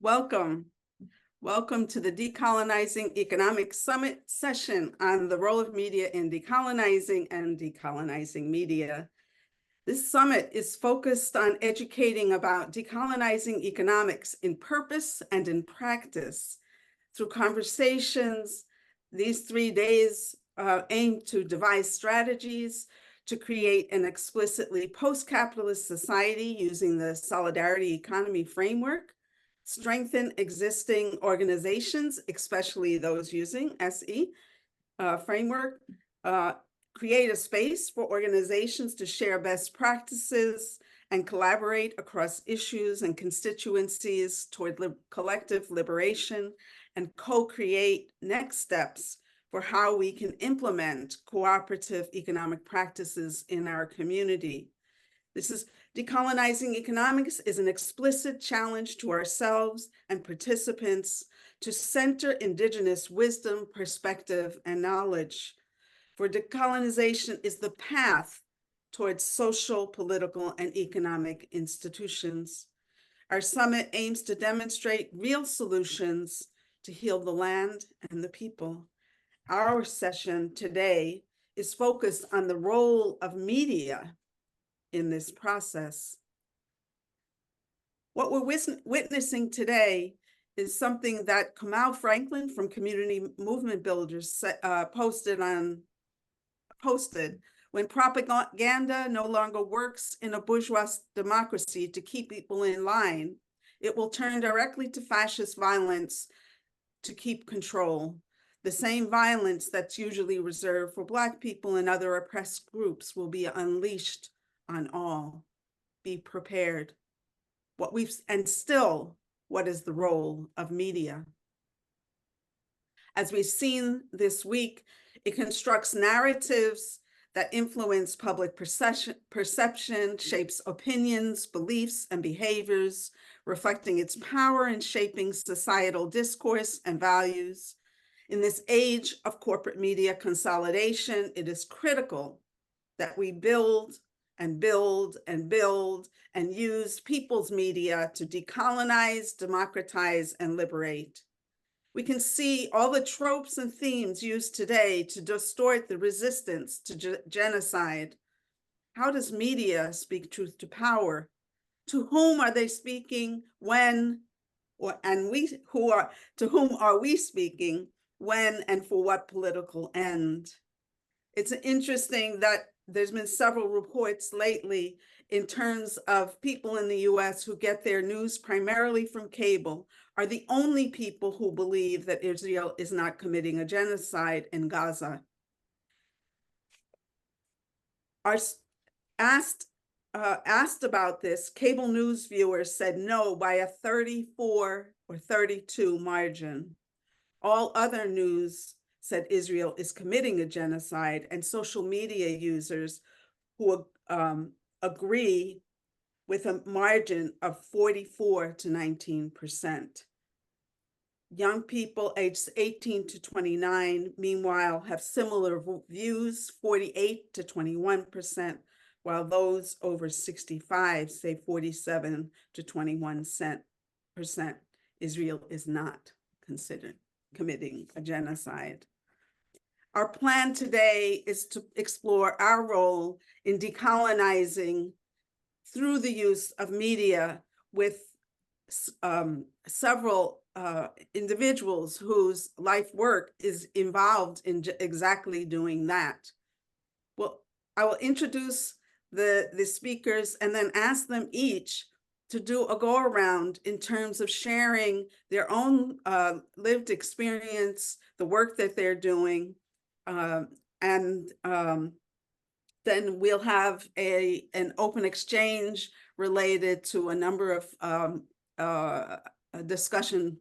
Welcome. Welcome to the Decolonizing Economic Summit session on the role of media in decolonizing and decolonizing media. This summit is focused on educating about decolonizing economics in purpose and in practice. Through conversations, these 3 days aim to devise strategies to create an explicitly post-capitalist society using the solidarity economy framework, strengthen existing organizations, especially those using SE framework, create a space for organizations to share best practices and collaborate across issues and constituencies toward collective liberation, and co-create next steps for how we can implement cooperative economic practices in our community. Decolonizing economics is an explicit challenge to ourselves and participants to center indigenous wisdom, perspective, and knowledge. For decolonization is the path towards social, political, and economic institutions. Our summit aims to demonstrate real solutions to heal the land and the people. Our session today is focused on the role of media in this process. What we're witnessing today is something that Kamau Franklin from Community Movement Builders posted. When propaganda no longer works in a bourgeois democracy to keep people in line, it will turn directly to fascist violence to keep control. The same violence that's usually reserved for Black people and other oppressed groups will be unleashed on all. Be prepared. What is the role of media? As we've seen this week, it constructs narratives that influence public perception, shapes opinions, beliefs, and behaviors, reflecting its power in shaping societal discourse and values. In this age of corporate media consolidation, it is critical that we build and build and build and use people's media to decolonize, democratize, and liberate. We can see all the tropes and themes used today to distort the resistance to genocide. How does media speak truth to power? To whom are they speaking when, to whom are we speaking when and for what political end? It's interesting that there's been several reports lately in terms of people in the US who get their news primarily from cable are the only people who believe that Israel is not committing a genocide in Gaza. Asked about this, cable news viewers said no by a 34 or 32 margin. All other news said Israel is committing a genocide, and social media users who agree with a margin of 44 to 19%. Young people aged 18 to 29, meanwhile, have similar views, 48 to 21%, while those over 65 say 47 to 21%. Israel is not considered committing a genocide. Our plan today is to explore our role in decolonizing through the use of media with several individuals whose life work is involved in exactly doing that. Well, I will introduce the speakers and then ask them each to do a go around in terms of sharing their own lived experience, the work that they're doing, and then we'll have an open exchange related to a number of discussion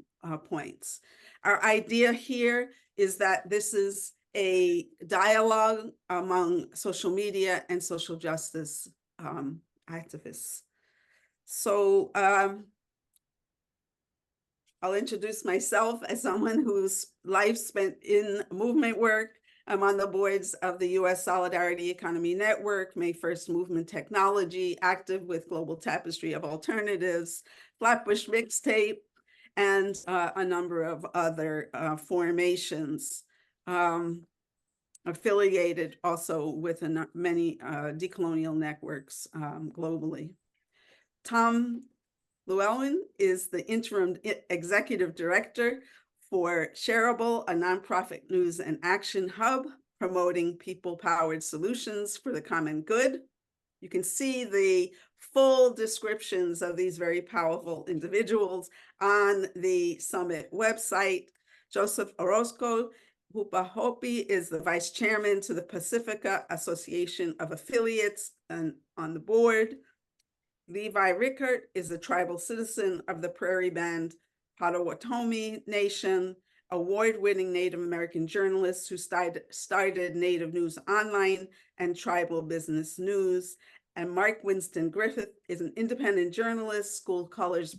points. Our idea here is that this is a dialogue among social media and social justice activists. So I'll introduce myself as someone whose life spent in movement work. I'm on the boards of the U.S. Solidarity Economy Network, May First Movement Technology, active with Global Tapestry of Alternatives, Flatbush Mixtape, and a number of other formations affiliated also with many decolonial networks globally. Tom Llewellyn is the interim executive director for Shareable, a nonprofit news and action hub promoting people-powered solutions for the common good. You can see the full descriptions of these very powerful individuals on the summit website. Joseph Orozco, Hoopa is the vice chairman to the Pacifica Association of Affiliates and on the board. Levi Rickert is a tribal citizen of the Prairie Band Potawatomi Nation, award-winning Native American journalist who started Native News Online and Tribal Business News. And Mark Winston Griffith is an independent journalist, School Colors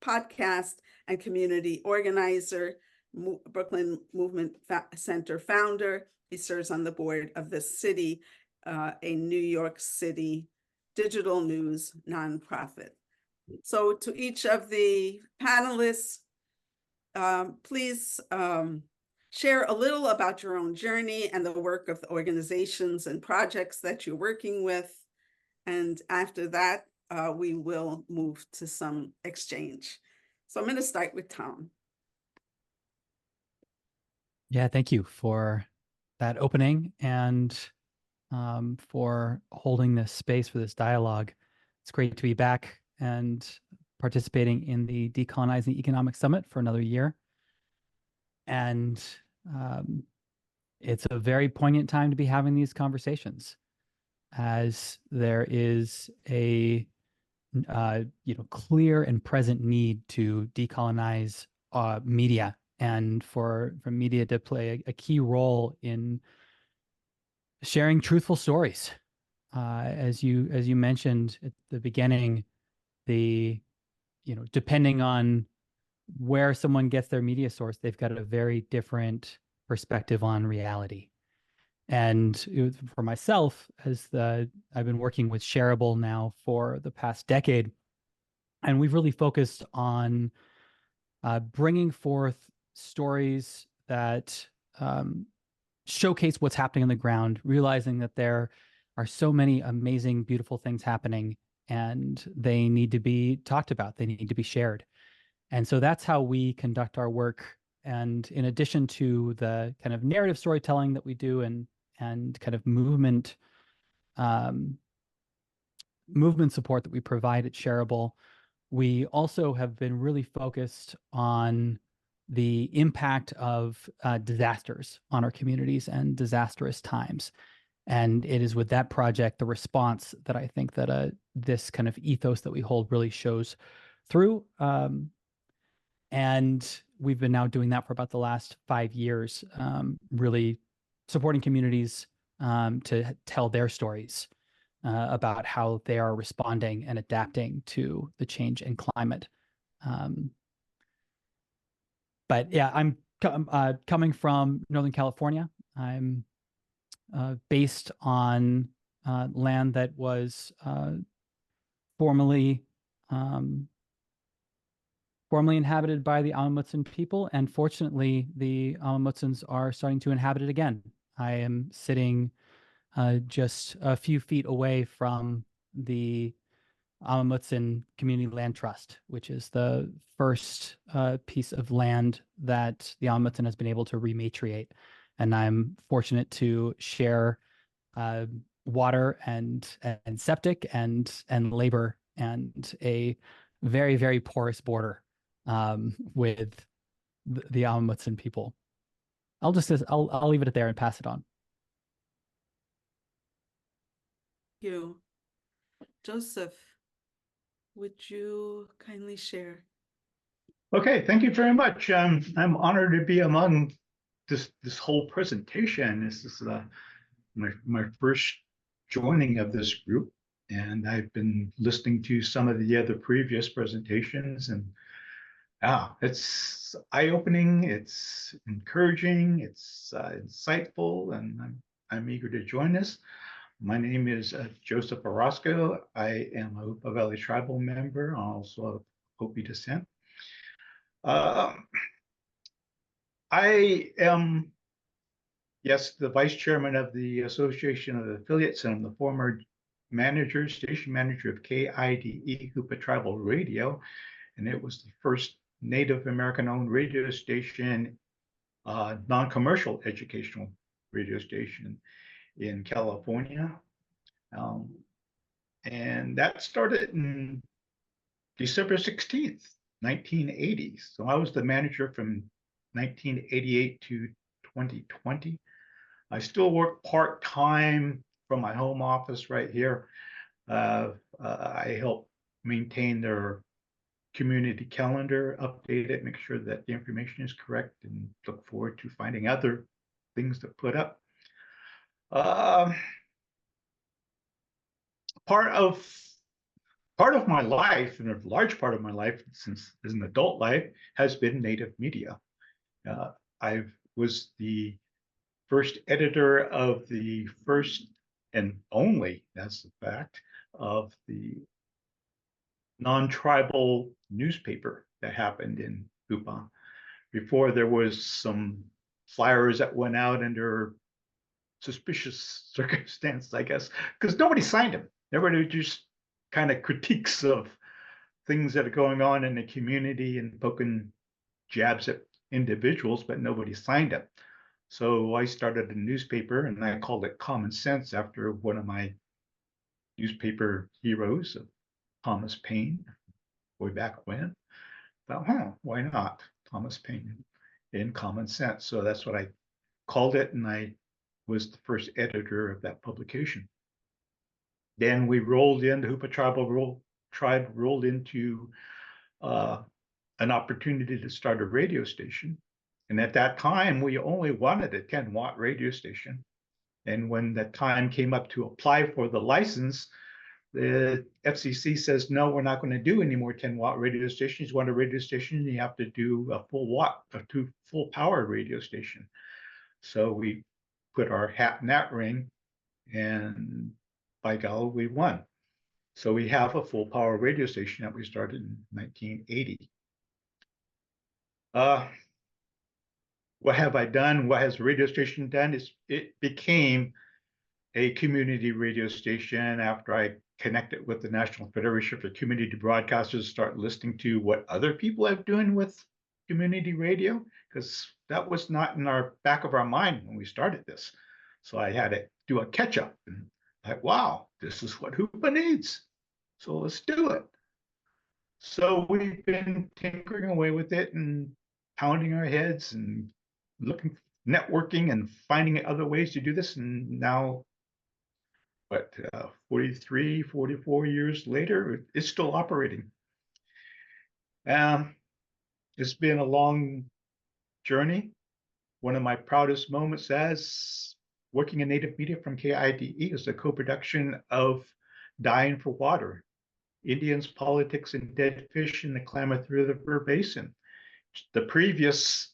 podcast, and community organizer, Brooklyn Movement Center founder. He serves on the board of The City, a New York City digital news nonprofit. So to each of the panelists, please share a little about your own journey and the work of the organizations and projects that you're working with. And after that, we will move to some exchange. So I'm going to start with Tom. Yeah, thank you for that opening and for holding this space for this dialogue. It's great to be back and participating in the Decolonizing Economic Summit for another year. And it's a very poignant time to be having these conversations, as there is a clear and present need to decolonize media, and for media to play a key role in sharing truthful stories. As you mentioned at the beginning, depending on where someone gets their media source, they've got a very different perspective on reality. And for myself, I've been working with Shareable now for the past decade, and we've really focused on bringing forth stories that showcase what's happening on the ground, realizing that there are so many amazing, beautiful things happening, and they need to be talked about. They need to be shared. And so that's how we conduct our work. And in addition to the kind of narrative storytelling that we do and kind of movement support that we provide at Shareable, we also have been really focused on the impact of disasters on our communities and disastrous times. And it is with that project, the response, that I think that this kind of ethos that we hold really shows through. And we've been now doing that for about the last 5 years, really supporting communities to tell their stories about how they are responding and adapting to the change in climate. But yeah, I'm coming from Northern California. I'm based on land that was formerly inhabited by the Amamutsan people, and fortunately, the Amamutsans are starting to inhabit it again. I am sitting just a few feet away from the Amamutsan Community Land Trust, which is the first piece of land that the Amamutsan has been able to rematriate. And I'm fortunate to share water and septic and labor and a very, very porous border with the Amamutsan people. I'll leave it there and pass it on. Thank you. Joseph, would you kindly share? Okay, thank you very much. I'm honored to be among this whole presentation. This is my first joining of this group, and I've been listening to some of the other previous presentations, and it's eye-opening, it's encouraging, it's insightful, and I'm eager to join this. My name is Joseph Orozco. I am a Hoopa Valley tribal member, also of Hopi descent. I am, yes, the vice chairman of the Association of Affiliates, and I'm the former manager, station manager of KIDE, Hoopa Tribal Radio, and it was the first Native American-owned radio station, non-commercial educational radio station in California. And that started in December 16th, 1980. So I was the manager from 1988 to 2020. I still work part-time from my home office right here. I help maintain their community calendar, update it, make sure that the information is correct, and look forward to finding other things to put up. Part of my life, and a large part of my life since as an adult life, has been Native media. I was the first editor of the first and only, that's the fact, of the non-tribal newspaper that happened in Hoopa. Before, there was some flyers that went out under suspicious circumstances, I guess, because nobody signed them. Everybody just kind of critiques of things that are going on in the community and poking jabs at individuals, but nobody signed it. So I started a newspaper, and I called it Common Sense after one of my newspaper heroes, Thomas Paine, way back when. Thought, why not? Thomas Paine in Common Sense. So that's what I called it, and I was the first editor of that publication. Then we rolled in, the Hoopa tribe rolled into an opportunity to start a radio station. And at that time, we only wanted a 10-watt radio station. And when the time came up to apply for the license, the FCC says, no, we're not going to do any more 10-watt radio stations. You want a radio station, you have to do a full power radio station. So we put our hat in that ring, and by golly, we won. So we have a full power radio station that we started in 1980. What have I done? What has the radio station done? It became a community radio station after I connected with the National Federation for Community Broadcasters, start listening to what other people are doing with community radio, because that was not in our back of our mind when we started this. So I had to do a catch up, and like, wow, this is what Hoopa needs. So let's do it. So we've been tinkering away with it and pounding our heads and networking and finding other ways to do this. And now, 43, 44 years later, it's still operating. It's been a long journey. One of my proudest moments as working in Native media from KIDE is the co-production of Dying for Water, Indians, Politics, and Dead Fish in the Klamath River Basin. The previous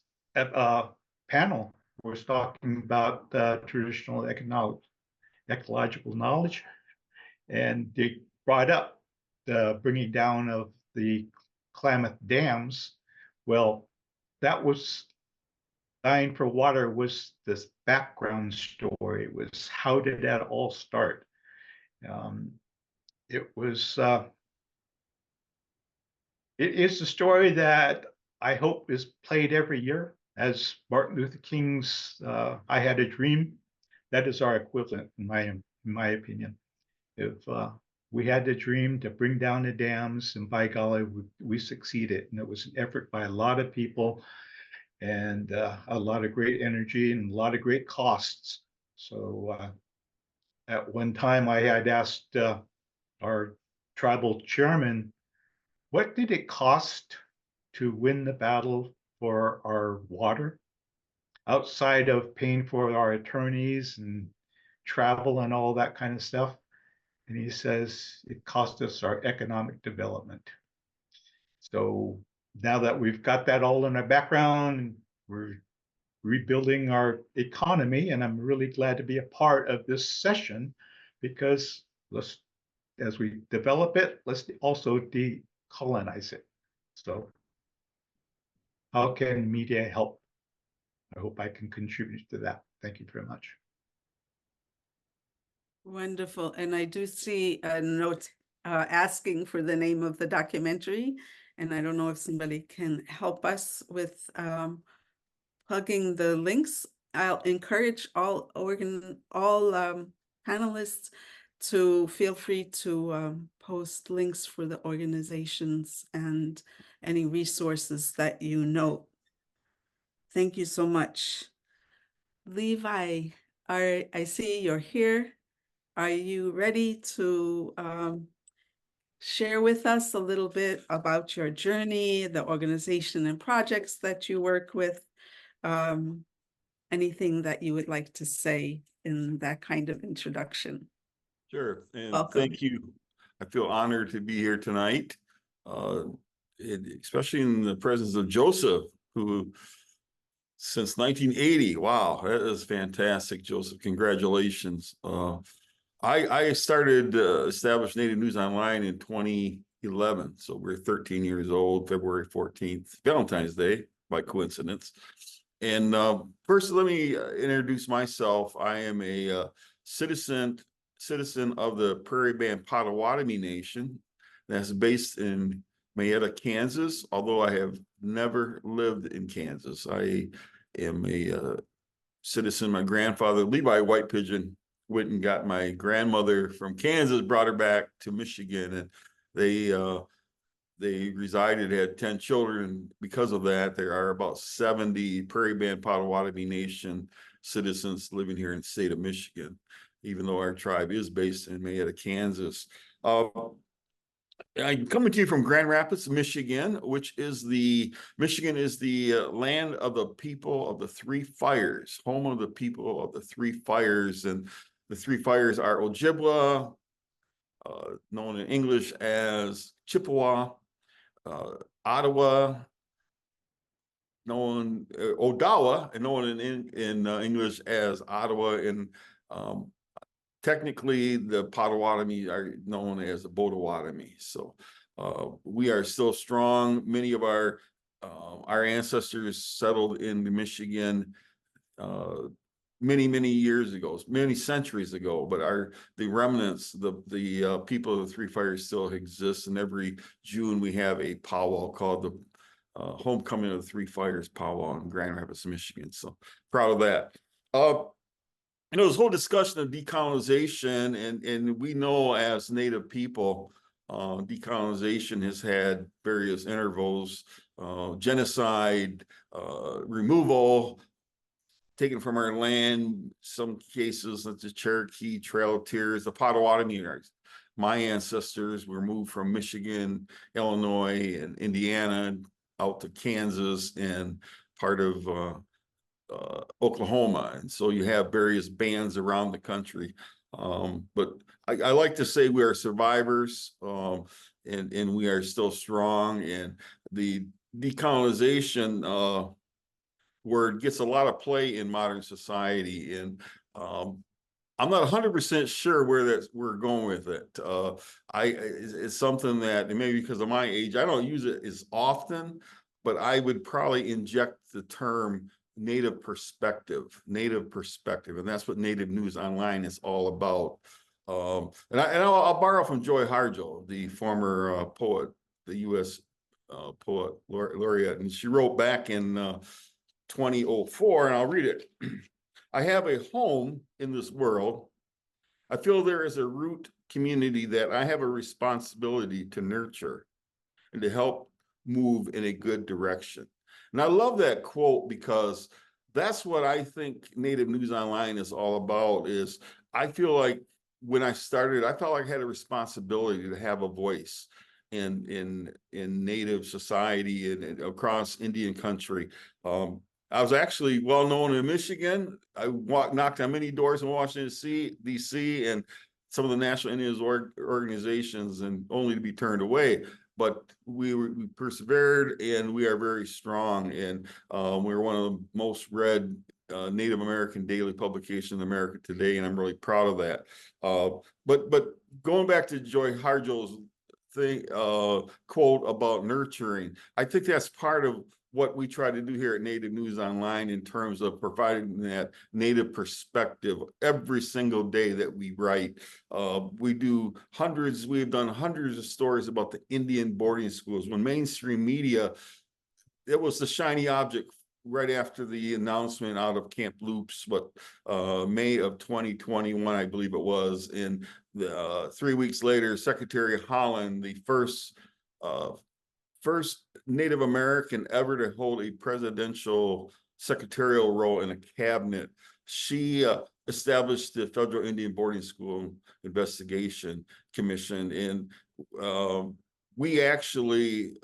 panel was talking about traditional ecological knowledge, and they brought up the bringing down of the Klamath dams. Well, that was Dying for Water was this background story. It was, how did that all start? It is a story that I hope is played every year. As Martin Luther King's I Had a Dream, that is our equivalent, in my opinion. If we had the dream to bring down the dams, and by golly, we succeeded. And it was an effort by a lot of people, and a lot of great energy and a lot of great costs. So at one time I had asked our tribal chairman, what did it cost to win the battle for our water, outside of paying for our attorneys and travel and all that kind of stuff? And he says, it cost us our economic development. So now that we've got that all in our background, we're rebuilding our economy, and I'm really glad to be a part of this session, because as we develop it, let's also decolonize it. So how can media help? I hope I can contribute to that. Thank you very much. Wonderful. And I do see a note asking for the name of the documentary. And I don't know if somebody can help us with plugging the links. I'll encourage all panelists to feel free to post links for the organizations and any resources that you know. Thank you so much. Levi, I see you're here. Are you ready to share with us a little bit about your journey, the organization and projects that you work with? Anything that you would like to say in that kind of introduction? Sure, and Welcome. thank you. I feel honored to be here tonight, especially in the presence of Joseph, who since 1980, wow, that is fantastic, Joseph. Congratulations. I started established Native News Online in 2011, so we're 13 years old, February 14th, Valentine's Day, by coincidence. And first, let me introduce myself. I am a citizen of the Prairie Band Potawatomi Nation that's based in Mayetta, Kansas, although I have never lived in Kansas. I am a citizen. My grandfather, Levi White Pigeon, went and got my grandmother from Kansas, brought her back to Michigan, and they resided, had 10 children. Because of that, there are about 70 Prairie Band Potawatomi Nation citizens living here in the state of Michigan, even though our tribe is based in Mayetta, Kansas. I'm coming to you from Grand Rapids, Michigan, Michigan is the land of the people of the Three Fires, home of the people of the Three Fires. And the Three Fires are Ojibwa, known in English as Chippewa, Ottawa, Odawa, and known in English as Ottawa, and technically the Potawatomi are known as the Potawatomi. So we are still strong. Many of our ancestors settled in Michigan many years ago, many centuries ago, but the remnants, the people of the Three Fires still exist. And every June we have a powwow called the Homecoming of the Three Fires powwow in Grand Rapids, Michigan. So proud of that. This whole discussion of decolonization, and we know as Native people, decolonization has had various intervals, genocide, removal, taken from our land, some cases like the Cherokee, Trail of Tears, the Potawatomi. My ancestors were moved from Michigan, Illinois, and Indiana out to Kansas and part of Oklahoma. And so you have various bands around the country. But I like to say we are survivors, and we are still strong. And the decolonization word gets a lot of play in modern society. And I'm not 100% sure where we're going with it. It's something that, and maybe because of my age, I don't use it as often, but I would probably inject the term Native perspective, and that's what Native News Online is all about. And I'll borrow from Joy Harjo, the former poet, the U.S. Poet laureate, and she wrote back in 2004, and I'll read it. I have a home in this world. I feel there is a root community that I have a responsibility to nurture and to help move in a good direction. And I love that quote because that's what I think Native News Online is all about. Is I feel like when I started, I felt like I had a responsibility to have a voice in Native society and across Indian country. I was actually well known in Michigan. I knocked on many doors in Washington, D.C., and some of the National Indian organizations, and only to be turned away. But we persevered, and we are very strong. And we're one of the most read Native American daily publications in America today, and I'm really proud of that. But going back to Joy Harjo's thing, quote about nurturing. I think that's part of what we try to do here at Native News Online in terms of providing that Native perspective every single day that we write. We've done hundreds of stories about the Indian boarding schools. When mainstream media, it was the shiny object right after the announcement out of Camp Loops, May of 2021, I believe it was. And 3 weeks later, Secretary Holland, the first Native American ever to hold a presidential secretarial role in a cabinet, she established the Federal Indian Boarding School Investigation Commission. And we actually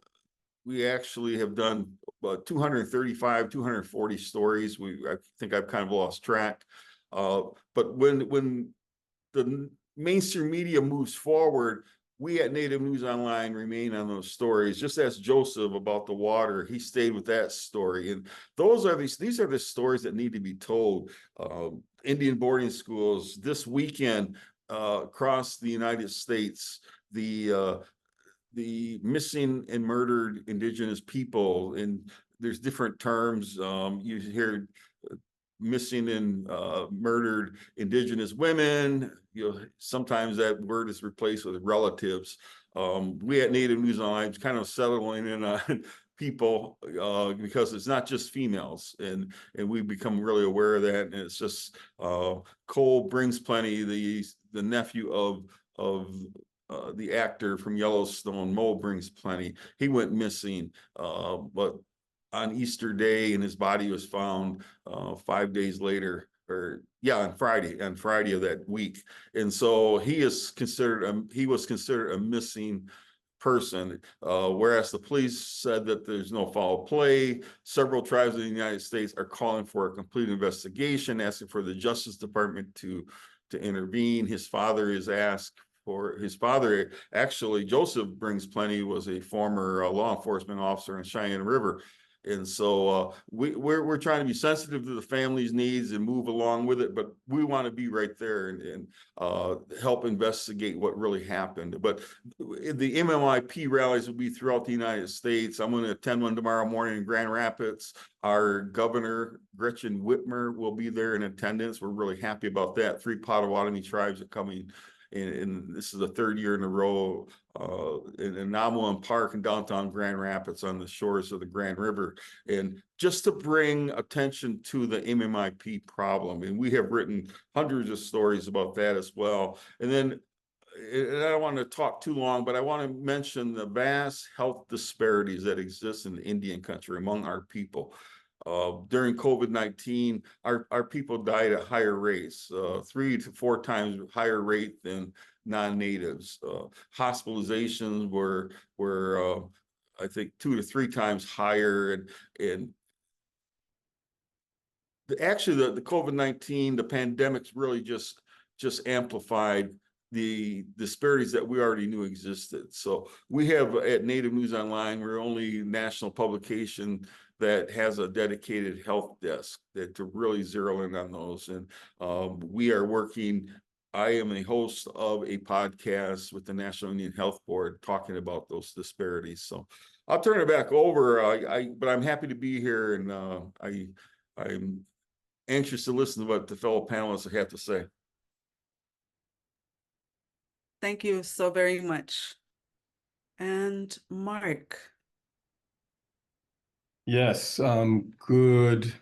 have done about 235, 240 stories. I think I've kind of lost track. But when the mainstream media moves forward, we at Native News Online remain on those stories. Just as Joseph about the water, he stayed with that story. And these are the stories that need to be told. Indian boarding schools this weekend across the United States, the missing and murdered Indigenous people, and there's different terms. You hear missing and murdered Indigenous women. Sometimes that word is replaced with relatives. We at Native News Online kind of settling in on people because it's not just females, and we've become really aware of that. And it's just Cole Brings Plenty, the nephew of the actor from Yellowstone, Mo Brings Plenty. He went missing, but on Easter Day, and his body was found 5 days later, on Friday of that week. And so he was considered a missing person, whereas the police said that there's no foul play. Several tribes in the United States are calling for a complete investigation, asking for the Justice Department to intervene. His father actually, Joseph Brings Plenty, was a former law enforcement officer in Cheyenne River. And so we're trying to be sensitive to the family's needs and move along with it, but we want to be right there and help investigate what really happened. But the MMIP rallies will be throughout the United States. I'm going to attend one tomorrow morning in Grand Rapids. Our governor, Gretchen Whitmer, will be there in attendance. We're really happy about that. 3 Potawatomi tribes are coming. And this is the 3rd year in a row in Namuan Park in downtown Grand Rapids on the shores of the Grand River, and just to bring attention to the MMIP problem. And we have written hundreds of stories about that as well. And then, and I don't want to talk too long, but I want to mention the vast health disparities that exist in the Indian country among our people. During COVID-19, our people died at higher rates, 3 to 4 times higher rate than non-natives. Hospitalizations were I think 2 to 3 times higher, and actually the COVID-19, the pandemic's really just amplified the disparities that we already knew existed. So we have at Native News Online, we're only national publication that has a dedicated health desk to really zero in on those. And we are working, I am a host of a podcast with the National Indian Health Board talking about those disparities. So I'll turn it back over, but I'm happy to be here, and I'm anxious to listen to what the fellow panelists have to say. Thank you so very much. And Mark. Yes, good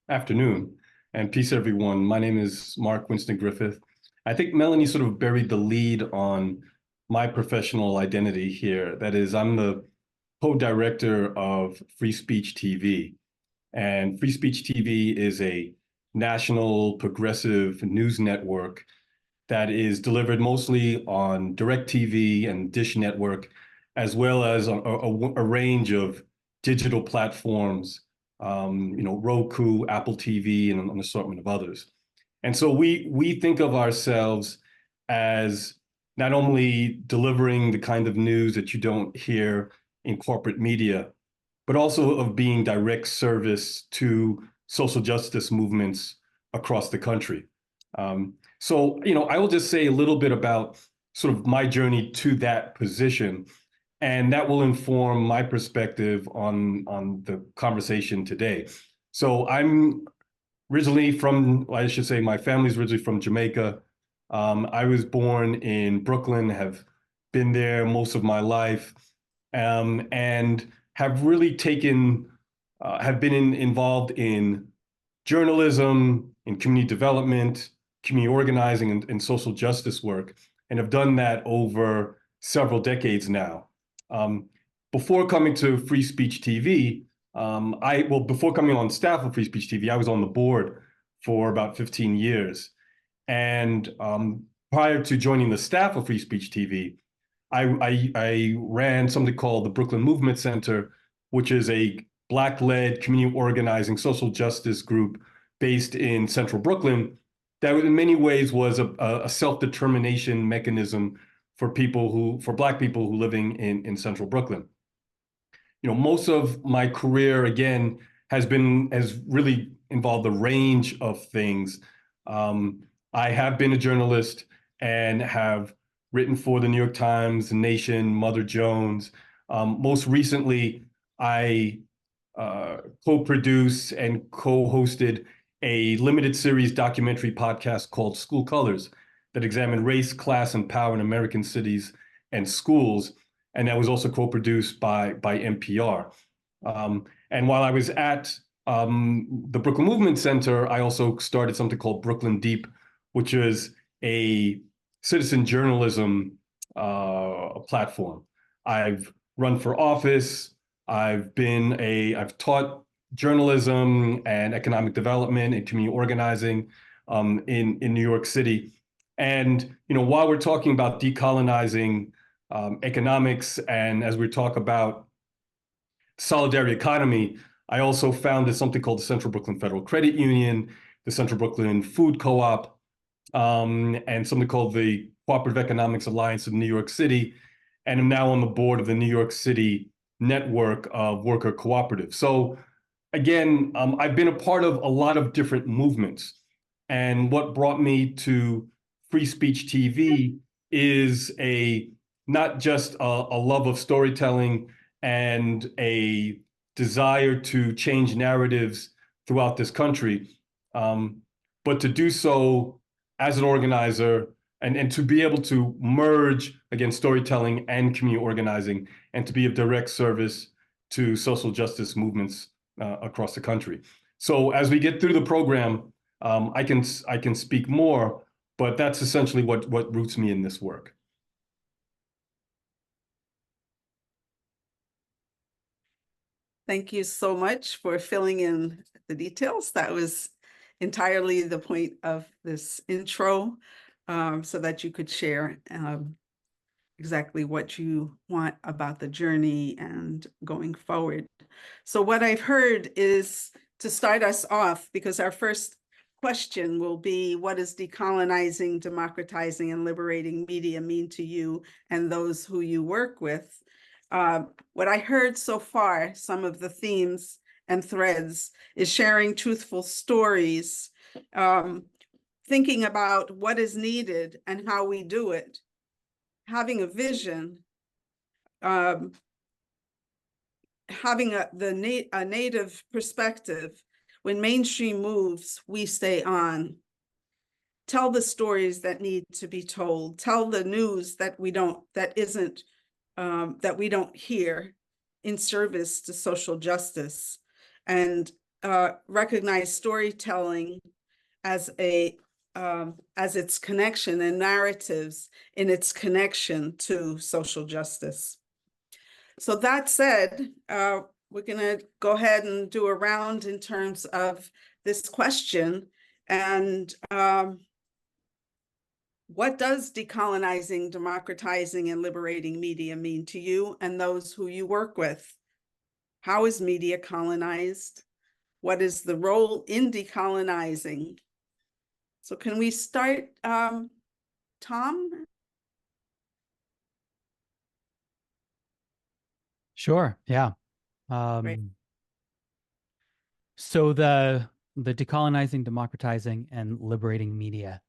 afternoon and peace, everyone. My name is Mark Winston Griffith. I think Melanie sort of buried the lead on my professional identity here. That is, I'm the co-director of Free Speech TV. And Free Speech TV is a national progressive news network that is delivered mostly on DirecTV and Dish Network, as well as a range of digital platforms, Roku, Apple TV, and an assortment of others. And so we think of ourselves as not only delivering the kind of news that you don't hear in corporate media, but also of being direct service to social justice movements across the country. So, I will just say a little bit about sort of my journey to that position. And that will inform my perspective on the conversation today. So I'm originally from, I should say, my family's originally from Jamaica. I was born in Brooklyn, have been there most of my life, and have really have been involved in journalism, in community development, community organizing, and social justice work, and have done that over several decades now. Before coming to Free Speech TV, before coming on staff of Free Speech TV, I was on the board for about 15 years. And prior to joining the staff of Free Speech TV, I ran something called the Brooklyn Movement Center, which is a Black-led community organizing social justice group based in central Brooklyn that in many ways was a self-determination mechanism for Black people who living in central Brooklyn. Most of my career, again, has really involved a range of things. I have been a journalist and have written for the New York Times, The Nation, Mother Jones. Most recently, I co-produced and co-hosted a limited series documentary podcast called School Colors that examined race, class, and power in American cities and schools. And that was also co-produced by NPR. And while I was at the Brooklyn Movement Center, I also started something called Brooklyn Deep, which is a citizen journalism platform. I've run for office. I've taught journalism and economic development and community organizing in New York City. And while we're talking about decolonizing economics, and as we talk about solidarity economy, I also founded something called the Central Brooklyn Federal Credit Union, the Central Brooklyn Food Co-op, and something called the Cooperative Economics Alliance of New York City, and I'm now on the board of the New York City network of worker cooperatives. So again, I've been a part of a lot of different movements, and what brought me to Free Speech TV is not just a love of storytelling and a desire to change narratives throughout this country, but to do so as an organizer and to be able to merge, again, storytelling and community organizing, and to be of direct service to social justice movements across the country. So as we get through the program, I can speak more, but that's essentially what roots me in this work. Thank you so much for filling in the details. That was entirely the point of this intro, so that you could share exactly what you want about the journey and going forward. So what I've heard is, to start us off, because our first question will be, what does decolonizing, democratizing, and liberating media mean to you and those who you work with? What I heard so far, some of the themes and threads, is sharing truthful stories, thinking about what is needed and how we do it, having a vision, having a native perspective. When mainstream moves, we stay on. Tell the stories that need to be told. Tell the news that we don't hear, in service to social justice, and recognize storytelling as its connection, and narratives in its connection to social justice. So that said, we're going to go ahead and do a round in terms of this question. And what does decolonizing, democratizing, and liberating media mean to you and those who you work with? How is media colonized? What is the role in decolonizing? So can we start, Tom? Sure. Yeah. Great. So the decolonizing, democratizing, and liberating media,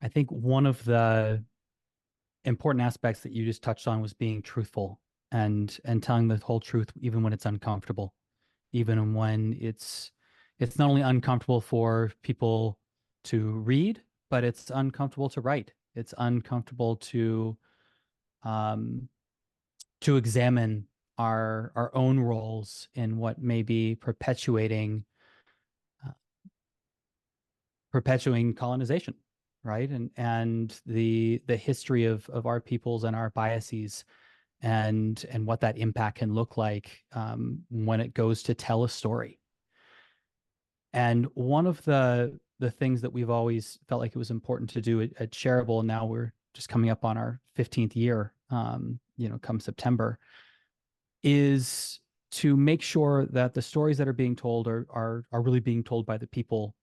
I think one of the important aspects that you just touched on was being truthful and telling the whole truth, even when it's uncomfortable, even when it's not only uncomfortable for people to read, but it's uncomfortable to write. It's uncomfortable to examine our own roles in what may be perpetuating colonization, right? And the history of our peoples and our biases, and what that impact can look like when it goes to tell a story. And one of the things that we've always felt like it was important to do at Shareable, and now we're just coming up on our 15th year, come September, is to make sure that the stories that are being told are really being told by the people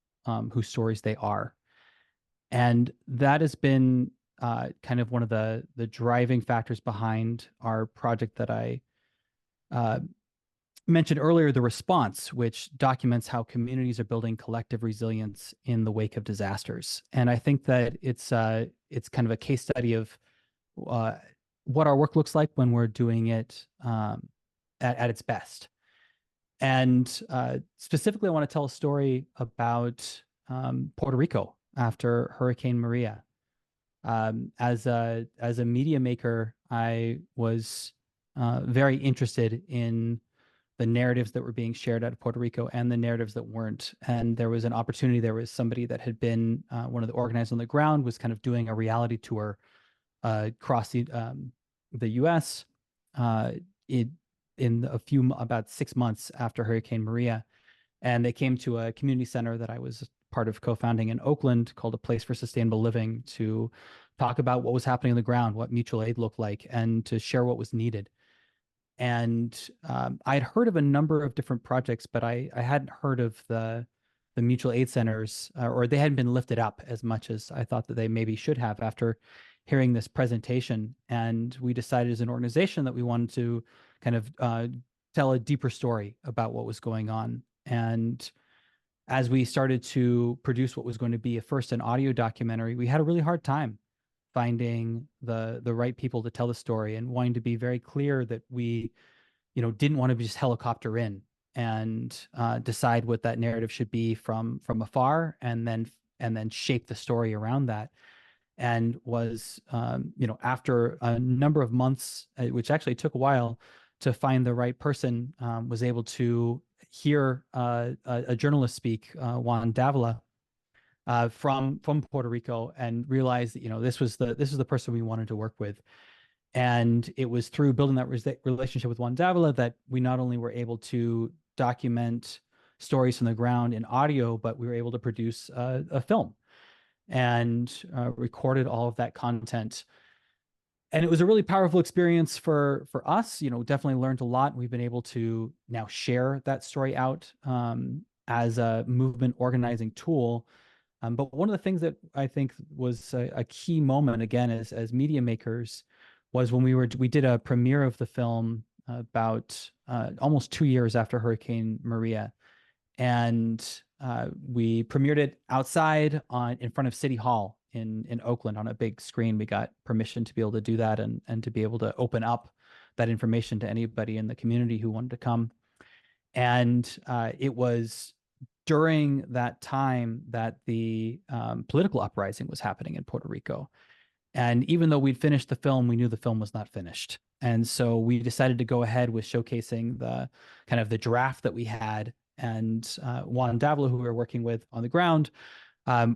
whose stories they are. And that has been kind of one of the driving factors behind our project that I mentioned earlier, The Response, which documents how communities are building collective resilience in the wake of disasters. And I think that it's kind of a case study of what our work looks like when we're doing it at its best. And specifically, I want to tell a story about Puerto Rico after Hurricane Maria. As a media maker, I was very interested in the narratives that were being shared out of Puerto Rico and the narratives that weren't. And there was an opportunity. There was somebody that had been one of the organizers on the ground, was kind of doing a reality tour across the U.S. In about 6 months after Hurricane Maria. And they came to a community center that I was part of co-founding in Oakland called A Place for Sustainable Living, to talk about what was happening on the ground, what mutual aid looked like, and to share what was needed. And I'd heard of a number of different projects, but I hadn't heard of the mutual aid centers, or they hadn't been lifted up as much as I thought that they maybe should have after hearing this presentation. And we decided as an organization that we wanted to kind of tell a deeper story about what was going on. And as we started to produce what was going to be an audio documentary, we had a really hard time finding the right people to tell the story, and wanting to be very clear that we, didn't want to just helicopter in and decide what that narrative should be from afar, and then shape the story around that. And was, after a number of months, which actually took a while to find the right person, was able to hear a journalist speak, Juan Davila, from Puerto Rico, and realized that this was the person we wanted to work with. And it was through building that relationship with Juan Davila that we not only were able to document stories from the ground in audio, but we were able to produce a film and recorded all of that content. And it was a really powerful experience for us. Definitely learned a lot. We've been able to now share that story out as a movement organizing tool. But one of the things that I think was a key moment, again, as media makers, was when we did a premiere of the film about almost 2 years after Hurricane Maria. And we premiered it outside in front of City Hall in Oakland on a big screen. We got permission to be able to do that, and to be able to open up that information to anybody in the community who wanted to come. And it was during that time that the political uprising was happening in Puerto Rico. And even though we'd finished the film, we knew the film was not finished. And so we decided to go ahead with showcasing the draft that we had. And Juan Davila, who we were working with on the ground,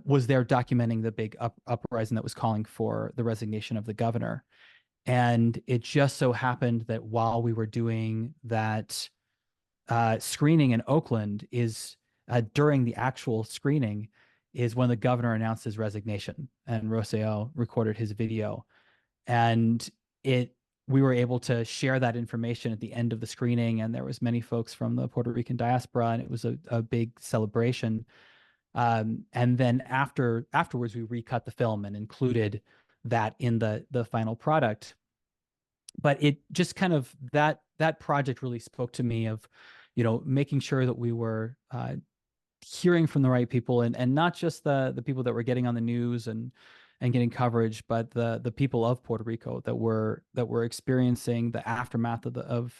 was there documenting the big uprising that was calling for the resignation of the governor. And it just so happened that while we were doing that screening in Oakland, during the actual screening, is when the governor announced his resignation, and Orozco recorded his video. And we were able to share that information at the end of the screening, and there was many folks from the Puerto Rican diaspora, and it was a big celebration. And then afterwards, we recut the film and included that in the final product. But it just kind of, that project really spoke to me of, making sure that we were hearing from the right people, and not just the people that were getting on the news and and getting coverage, but the people of Puerto Rico that were experiencing the aftermath of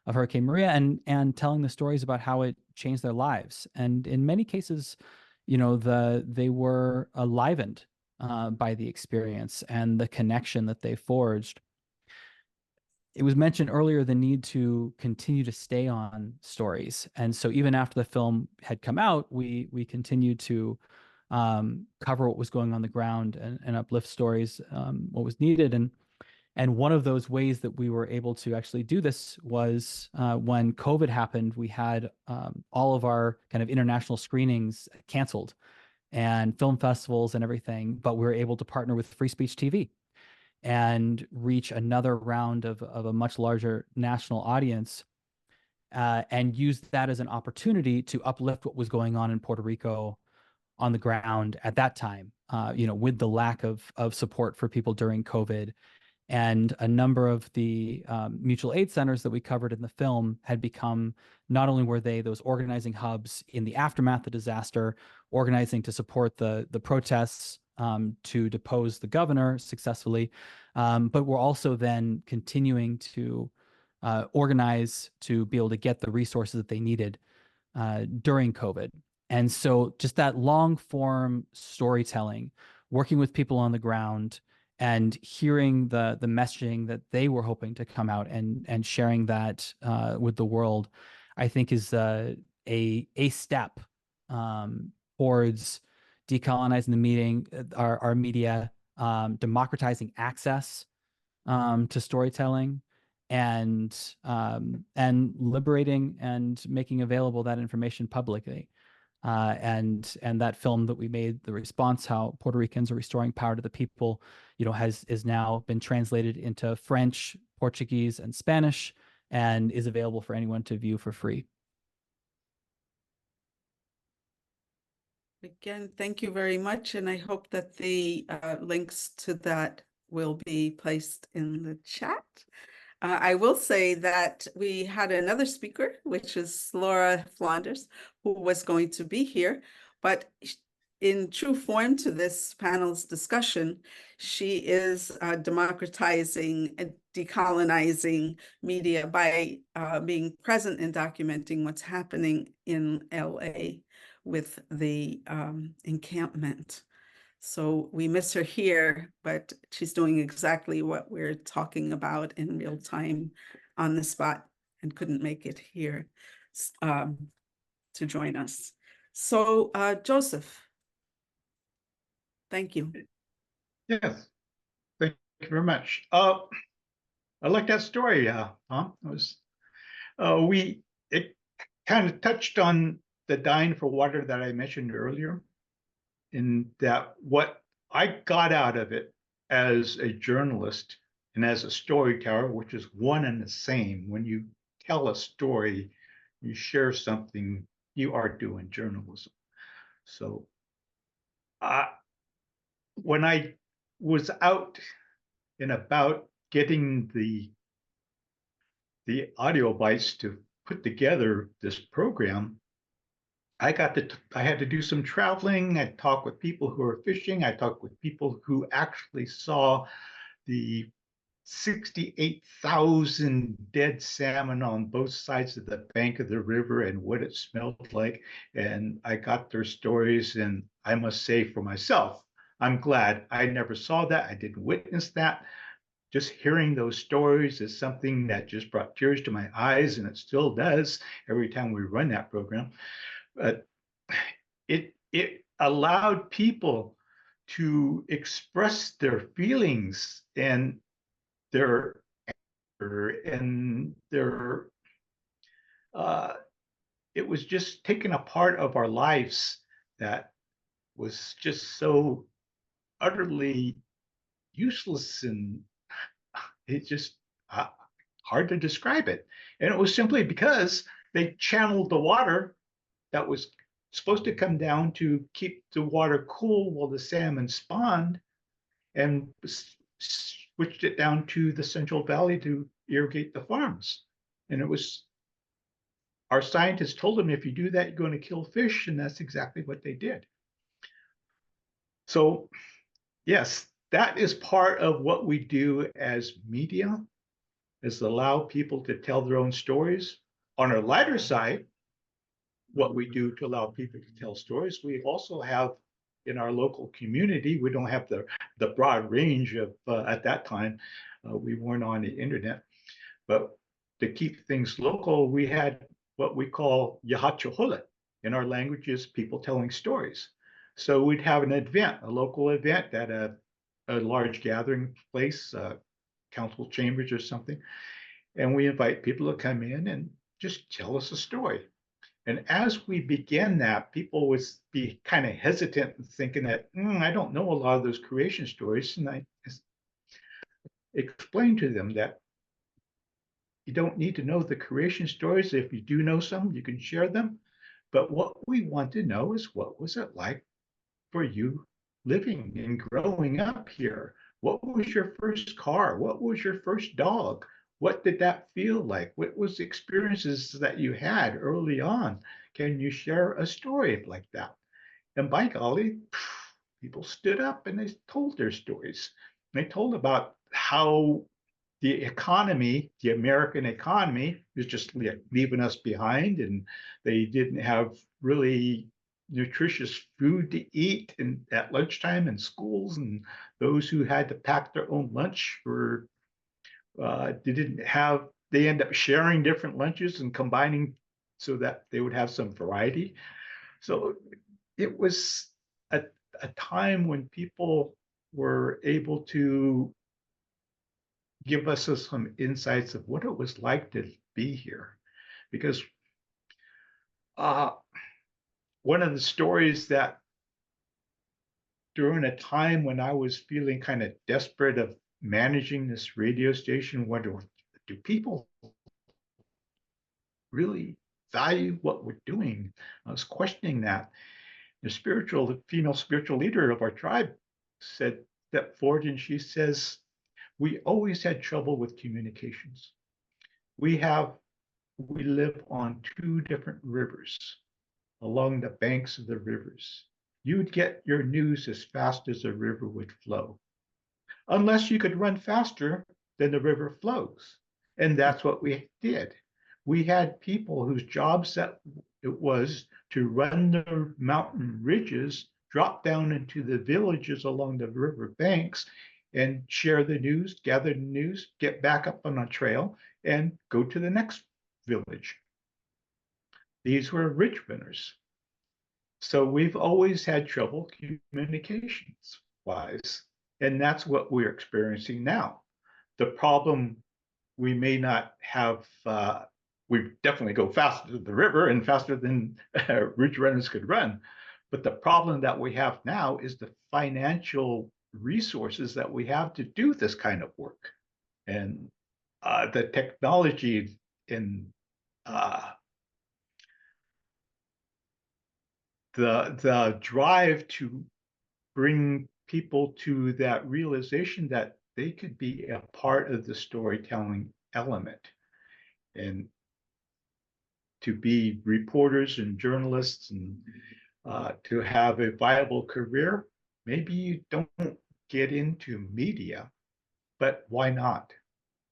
Hurricane Maria, and telling the stories about how it changed their lives. And in many cases, they were enlivened by the experience and the connection that they forged. It was mentioned earlier the need to continue to stay on stories. And so even after the film had come out, we continued to cover what was going on the ground and uplift stories, what was needed. And one of those ways that we were able to actually do this was when COVID happened, we had all of our kind of international screenings canceled and film festivals and everything, but we were able to partner with Free Speech TV and reach another round of a much larger national audience, and use that as an opportunity to uplift what was going on in Puerto Rico on the ground at that time, with the lack of support for people during COVID. And a number of the mutual aid centers that we covered in the film had become, not only were they those organizing hubs in the aftermath of the disaster, organizing to support the protests to depose the governor successfully, but we're also then continuing to organize to be able to get the resources that they needed during COVID. And so just that long form storytelling, working with people on the ground and hearing the messaging that they were hoping to come out and sharing that with the world, I think is a step towards decolonizing the our media, democratizing access to storytelling, and liberating and making available that information publicly. And that film that we made, The Response, How Puerto Ricans Are Restoring Power to the People, is now been translated into French, Portuguese, and Spanish, and is available for anyone to view for free. Again, thank you very much, and I hope that the links to that will be placed in the chat. I will say that we had another speaker, which is Laura Flanders, who was going to be here, but in true form to this panel's discussion, she is democratizing and decolonizing media by being present and documenting what's happening in LA with the encampment. So we miss her here, but she's doing exactly what we're talking about in real time on the spot, and couldn't make it here to join us. So Joseph, thank you. Yes, thank you very much. I like that story, Tom. It kind of touched on the dying for water that I mentioned earlier, in that what I got out of it as a journalist and as a storyteller, which is one and the same. When you tell a story, you share something, you are doing journalism. So when I was out and about getting the audio bites to put together this program, I had to do some traveling. I talked with people who are fishing. I talked with people who actually saw the 68,000 dead salmon on both sides of the bank of the river and what it smelled like. And I got their stories, and I must say for myself, I'm glad I never saw that. I didn't witness that. Just hearing those stories is something that just brought tears to my eyes, and it still does every time we run that program. But it allowed people to express their feelings and their it was just taking a part of our lives that was just so utterly useless, and it's just hard to describe it. And it was simply because they channeled the water that was supposed to come down to keep the water cool while the salmon spawned, and switched it down to the Central Valley to irrigate the farms. And it was, our scientists told them, if you do that, you're going to kill fish, and that's exactly what they did. So yes, that is part of what we do as media, is allow people to tell their own stories. On our lighter side, what we do to allow people to tell stories, we also have in our local community, we don't have the broad range of, at that time, we weren't on the internet, but to keep things local, we had what we call Yahachoholet. In our languages, people telling stories. So we'd have an event, a local event at a large gathering place, council chambers or something. And we invite people to come in and just tell us a story. And as we began that, people would be kind of hesitant and thinking that, I don't know a lot of those creation stories. And I explained to them that you don't need to know the creation stories. If you do know some, you can share them. But what we want to know is, what was it like for you living and growing up here? What was your first car? What was your first dog? What did that feel like? What was the experiences that you had early on? Can you share a story like that? And by golly, people stood up and they told their stories. They told about how the economy, the American economy, was just leaving us behind, and they didn't have really nutritious food to eat at lunchtime in schools, and those who had to pack their own lunch were they didn't have. They end up sharing different lunches and combining so that they would have some variety. So it was a time when people were able to give us some insights of what it was like to be here. Because one of the stories that during a time when I was feeling kind of desperate of managing this radio station, wonder, do people really value what we're doing? I was questioning that. The female spiritual leader of our tribe stepped forward and she says, we always had trouble with communications. We live on two different rivers along the banks of the rivers. You'd get your news as fast as the river would flow, unless you could run faster than the river flows. And that's what we did. We had people whose jobs that it was to run the mountain ridges, drop down into the villages along the river banks and share the news, gather the news, get back up on a trail and go to the next village. These were ridge runners. So we've always had trouble communications wise, and that's what we're experiencing now. The problem, we may not have, we definitely go faster than the river and faster than ridge runners could run. But the problem that we have now is the financial resources that we have to do this kind of work. And the technology in the drive to bring people to that realization that they could be a part of the storytelling element and to be reporters and journalists and to have a viable career. Maybe you don't get into media, but why not?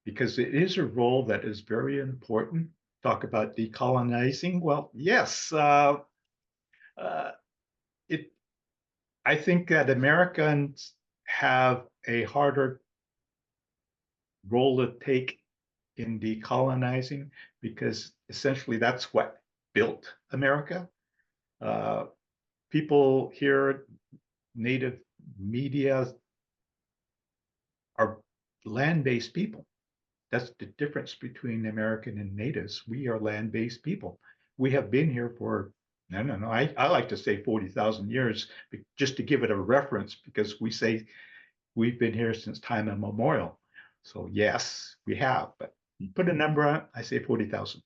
Because it is a role that is very important. Talk about decolonizing. Well, yes, I think that Americans have a harder role to take in decolonizing because essentially that's what built America. People here, native media, are land-based people. That's the difference between American and natives. We are land-based people. We have been here for, I like to say 40,000 years, just to give it a reference, because we say we've been here since time immemorial. So yes, we have, but put a number on it, I say 40,000.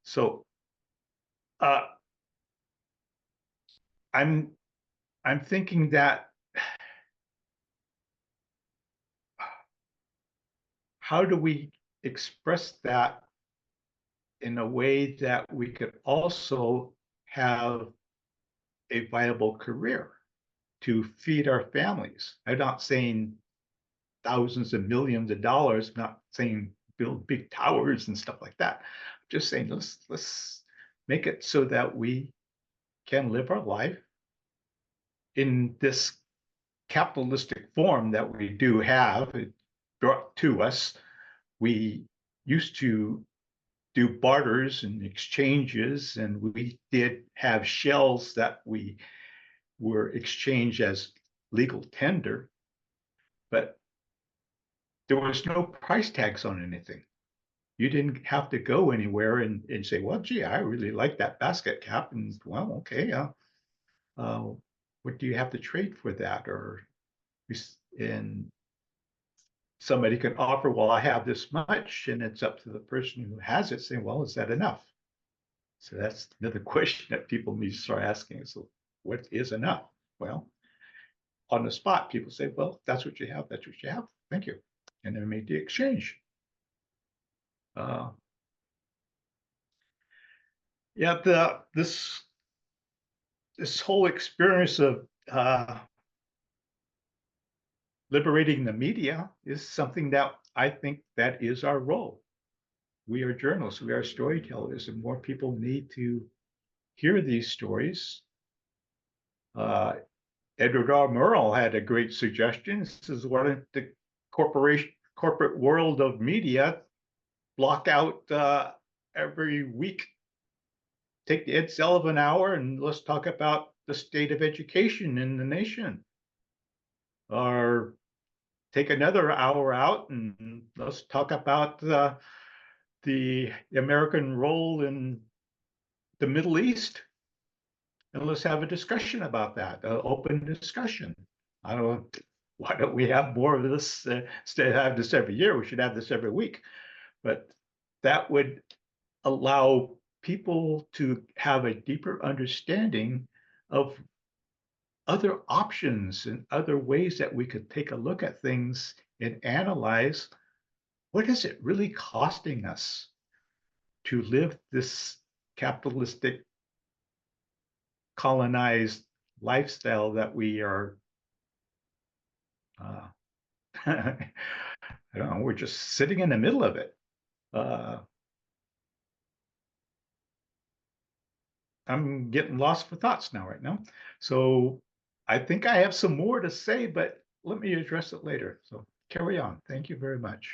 So I'm thinking that how do we express that in a way that we could also have a viable career to feed our families. I'm not saying thousands of millions of dollars, I'm not saying build big towers and stuff like that. I'm just saying let's make it so that we can live our life in this capitalistic form that we do have it brought to us. We used to do barters and exchanges, and we did have shells that we were exchanged as legal tender, but there was no price tags on anything. You didn't have to go anywhere and say, well, gee, I really like that basket cap. And well, okay, what do you have to trade for that? Or and somebody can offer, well, I have this much, and it's up to the person who has it saying, well, is that enough? So that's another question that people need to start asking. So what is enough? Well, on the spot, people say, well, that's what you have. That's what you have. Thank you. And then make the exchange. Yeah, this whole experience of liberating the media is something that I think that is our role. We are journalists, we are storytellers, and more people need to hear these stories. Edward R. Murrow had a great suggestion. This is what the corporate world of media block out every week. Take the Ed Sullivan hour and let's talk about the state of education in the nation. Or take another hour out and let's talk about the American role in the Middle East. And let's have a discussion about that, an open discussion. I don't know, why don't we have more of this? Instead of having this every year, we should have this every week. But that would allow people to have a deeper understanding of other options and other ways that we could take a look at things and analyze what is it really costing us to live this capitalistic colonized lifestyle that we are I don't know, we're just sitting in the middle of it. I'm getting lost for thoughts right now. So I think I have some more to say, but let me address it later. So carry on. Thank you very much.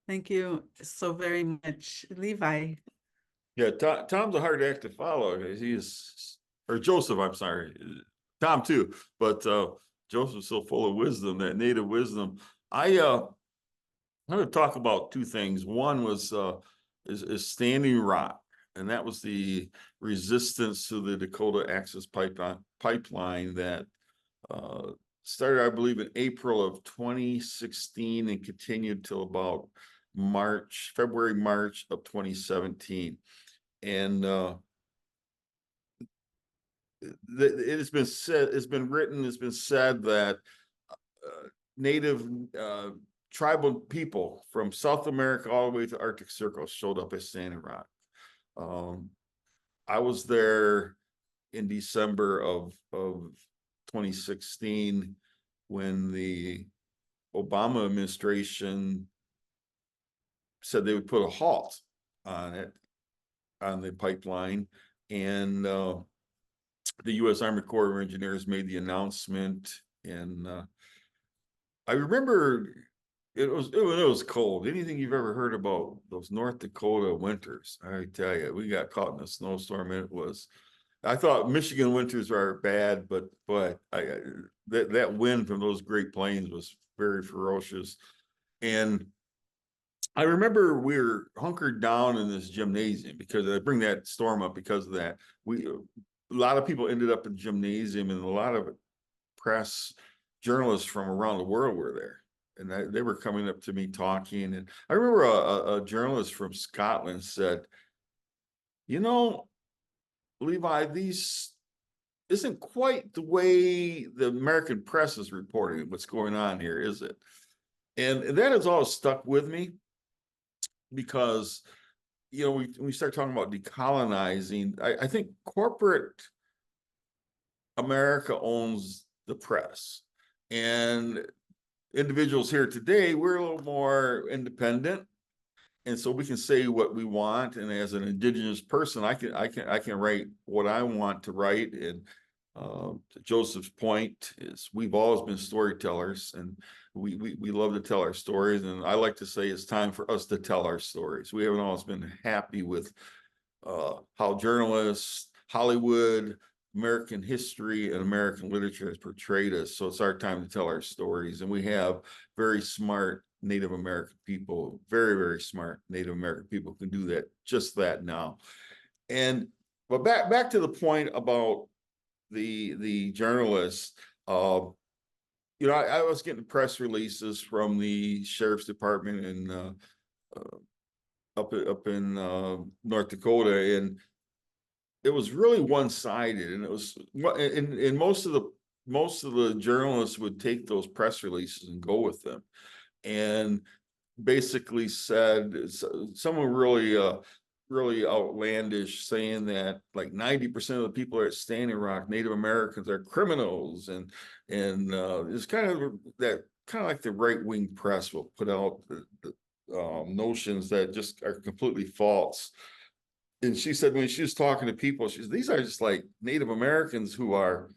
Thank you so very much, Levi. Yeah, Tom's a hard act to follow. He is, or Joseph, I'm sorry. Tom too, but Joseph's so full of wisdom, that native wisdom. I'm going to talk about two things. One was is Standing Rock, and that was the resistance to the Dakota Access Pipeline that started, I believe, in April of 2016 and continued till about February, March of 2017. And it has been said, it's been written, it's been said that native tribal people from South America all the way to Arctic Circle showed up at Standing Rock. I was there in December of 2016 when the Obama administration said they would put a halt on it, on the pipeline, and the U.S. Army Corps of Engineers made the announcement. And I remember it was cold. Anything you've ever heard about those North Dakota winters, I tell you, we got caught in a snowstorm, and it was. I thought Michigan winters are bad, but that wind from those Great Plains was very ferocious. And I remember we were hunkered down in this gymnasium, because I bring that storm up because of that. A lot of people ended up in gymnasium, and a lot of press journalists from around the world were there, and they were coming up to me talking. And I remember a journalist from Scotland said, you know, Levi, these isn't quite the way the American press is reporting what's going on here, is it? And that has always stuck with me, because, you know, we start talking about decolonizing. I think corporate America owns the press. And individuals here today, we're a little more independent. And so we can say what we want. And as an indigenous person, I can write what I want to write. And Joseph's point is we've always been storytellers, and we love to tell our stories. And I like to say it's time for us to tell our stories. We haven't always been happy with how journalists, Hollywood, American history, and American literature has portrayed us. So it's our time to tell our stories. And we have very smart Native American people, very, very smart Native American people can do that, just that now. But back to the point about the journalists, I was getting press releases from the sheriff's department in up in North Dakota, and it was really one-sided, and it was, and most of the journalists would take those press releases and go with them, and basically said someone really outlandish, saying that like 90% of the people at Standing Rock, Native Americans, are criminals, and it's kind of like the right-wing press will put out the notions that just are completely false. And she said when she was talking to people, she said, these are just like Native Americans who are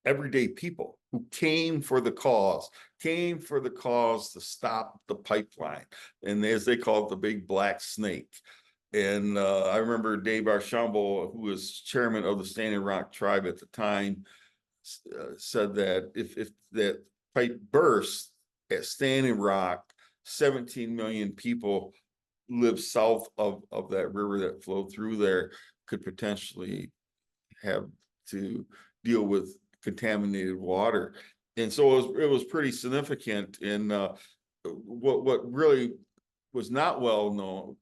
everyday people who came for the cause to stop the pipeline. And as they call it, the big black snake. And I remember Dave Archambault, who was chairman of the Standing Rock tribe at the time, said that if that pipe burst at Standing Rock, 17 million people live south of that river that flowed through there could potentially have to deal with contaminated water. And so it was pretty significant. And what really was not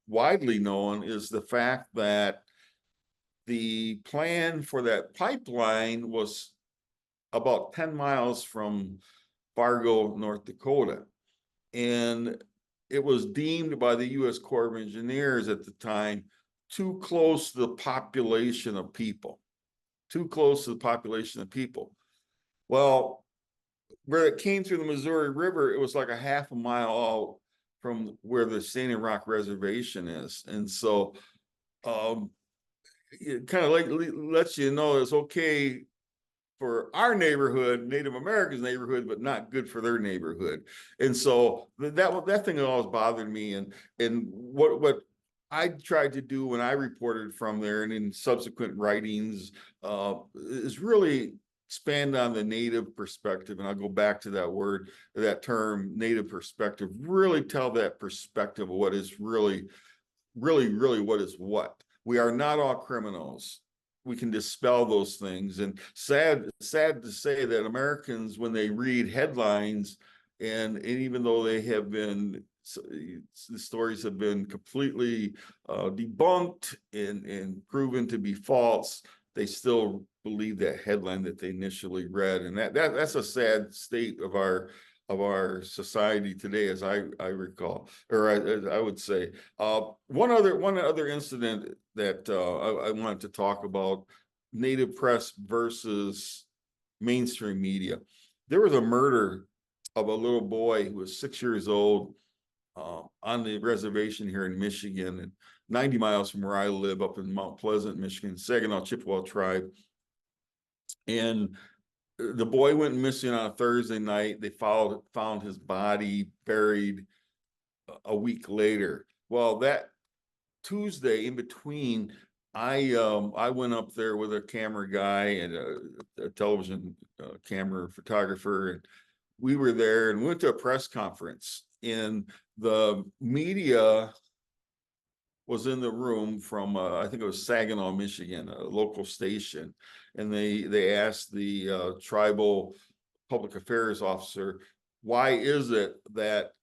widely known is the fact that the plan for that pipeline was about 10 miles from Fargo, North Dakota. And it was deemed by the U.S. Corps of Engineers at the time too close to the population of people. Well, where it came through the Missouri River, it was like a half a mile out from where the Standing Rock Reservation is. And so it kind of like lets you know it's okay for our neighborhood, Native Americans' neighborhood, but not good for their neighborhood. And so that thing always bothered me. And what I tried to do when I reported from there and in subsequent writings is really expand on the Native perspective. And I'll go back to that term, Native perspective, really tell that perspective of what is really what is what. We are not all criminals. We can dispel those things. And sad to say that Americans, when they read headlines, and even though they have been, the stories have been completely debunked and proven to be false, they still believe that headline that they initially read. And that's a sad state of our society today, as I recall, or I would say. One other incident that I wanted to talk about: Native press versus mainstream media. There was a murder of a little boy who was 6 years old on the reservation here in Michigan, and 90 miles from where I live, up in Mount Pleasant, Michigan, Saginaw Chippewa tribe. And the boy went missing on a Thursday night. They found his body buried a week later. Well, that Tuesday in between, I went up there with a camera guy and a television camera photographer, and we were there and went to a press conference. And the media was in the room from I think it was Saginaw, Michigan, a local station, and they asked the tribal public affairs officer, why is it that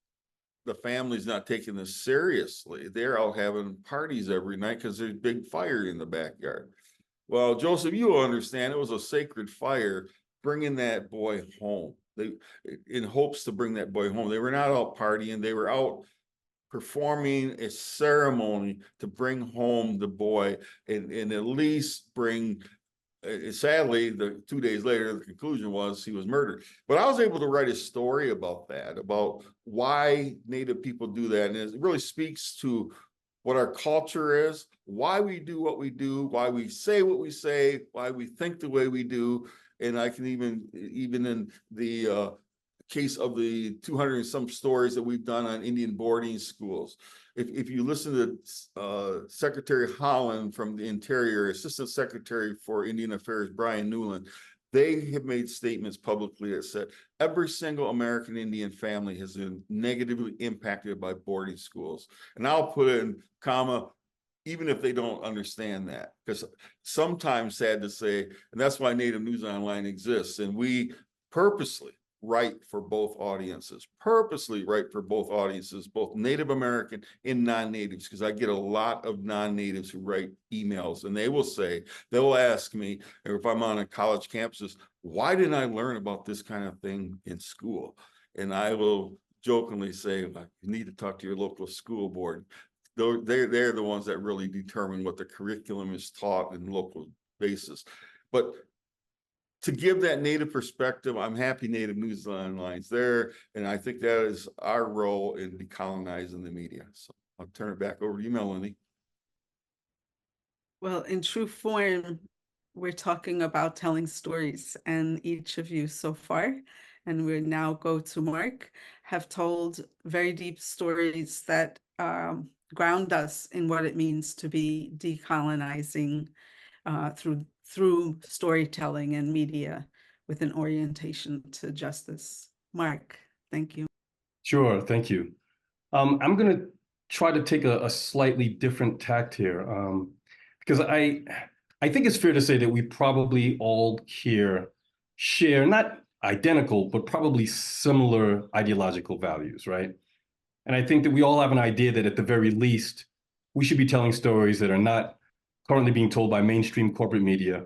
the family's not taking this seriously? They're out having parties every night because there's big fire in the backyard. Well, Joseph, you will understand, it was a sacred fire bringing that boy home. They, in hopes to bring that boy home. They were not out partying. They were out performing a ceremony to bring home the boy and at least bring sadly, the 2 days later, the conclusion was he was murdered. But I was able to write a story about that, about why Native people do that. And it really speaks to what our culture is, why we do what we do, why we say what we say, why we think the way we do. And I can even in the case of the 200 and some stories that we've done on Indian boarding schools. If you listen to Secretary Holland from the Interior, Assistant Secretary for Indian Affairs, Brian Newland, they have made statements publicly that said every single American Indian family has been negatively impacted by boarding schools. And I'll put in comma, even if they don't understand that, because sometimes, sad to say, and that's why Native News Online exists, and we purposely write for both audiences, both Native American and non-natives, because I get a lot of non-natives who write emails, and they will ask me, if I'm on a college campuses, why didn't I learn about this kind of thing in school? And I will jokingly say, you need to talk to your local school board. They're the ones that really determine what the curriculum is taught in local basis. But to give that Native perspective, I'm happy Native News Online's there, and I think that is our role in decolonizing the media. So I'll turn it back over to you, Melanie. Well, in true form, we're talking about telling stories, and each of you so far, and we now go to Mark, have told very deep stories that ground us in what it means to be decolonizing through storytelling and media with an orientation to justice. Mark, thank you. Sure, thank you. I'm going to try to take a slightly different tact here, because I think it's fair to say that we probably all here share not identical, but probably similar ideological values, right? And I think that we all have an idea that at the very least, we should be telling stories that are not currently being told by mainstream corporate media.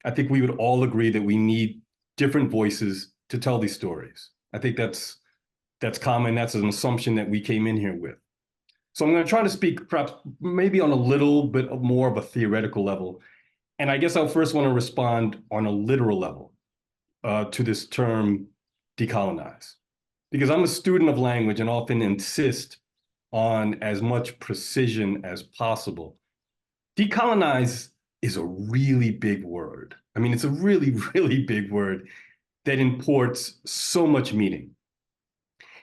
I think we would all agree that we need different voices to tell these stories. I think that's common. That's an assumption that we came in here with. So I'm going to try to speak perhaps maybe on a little bit more of a theoretical level. And I guess I'll first want to respond on a literal level to this term decolonize, because I'm a student of language and often insist on as much precision as possible. Decolonize is a really big word. I mean, it's a really, really big word that imports so much meaning.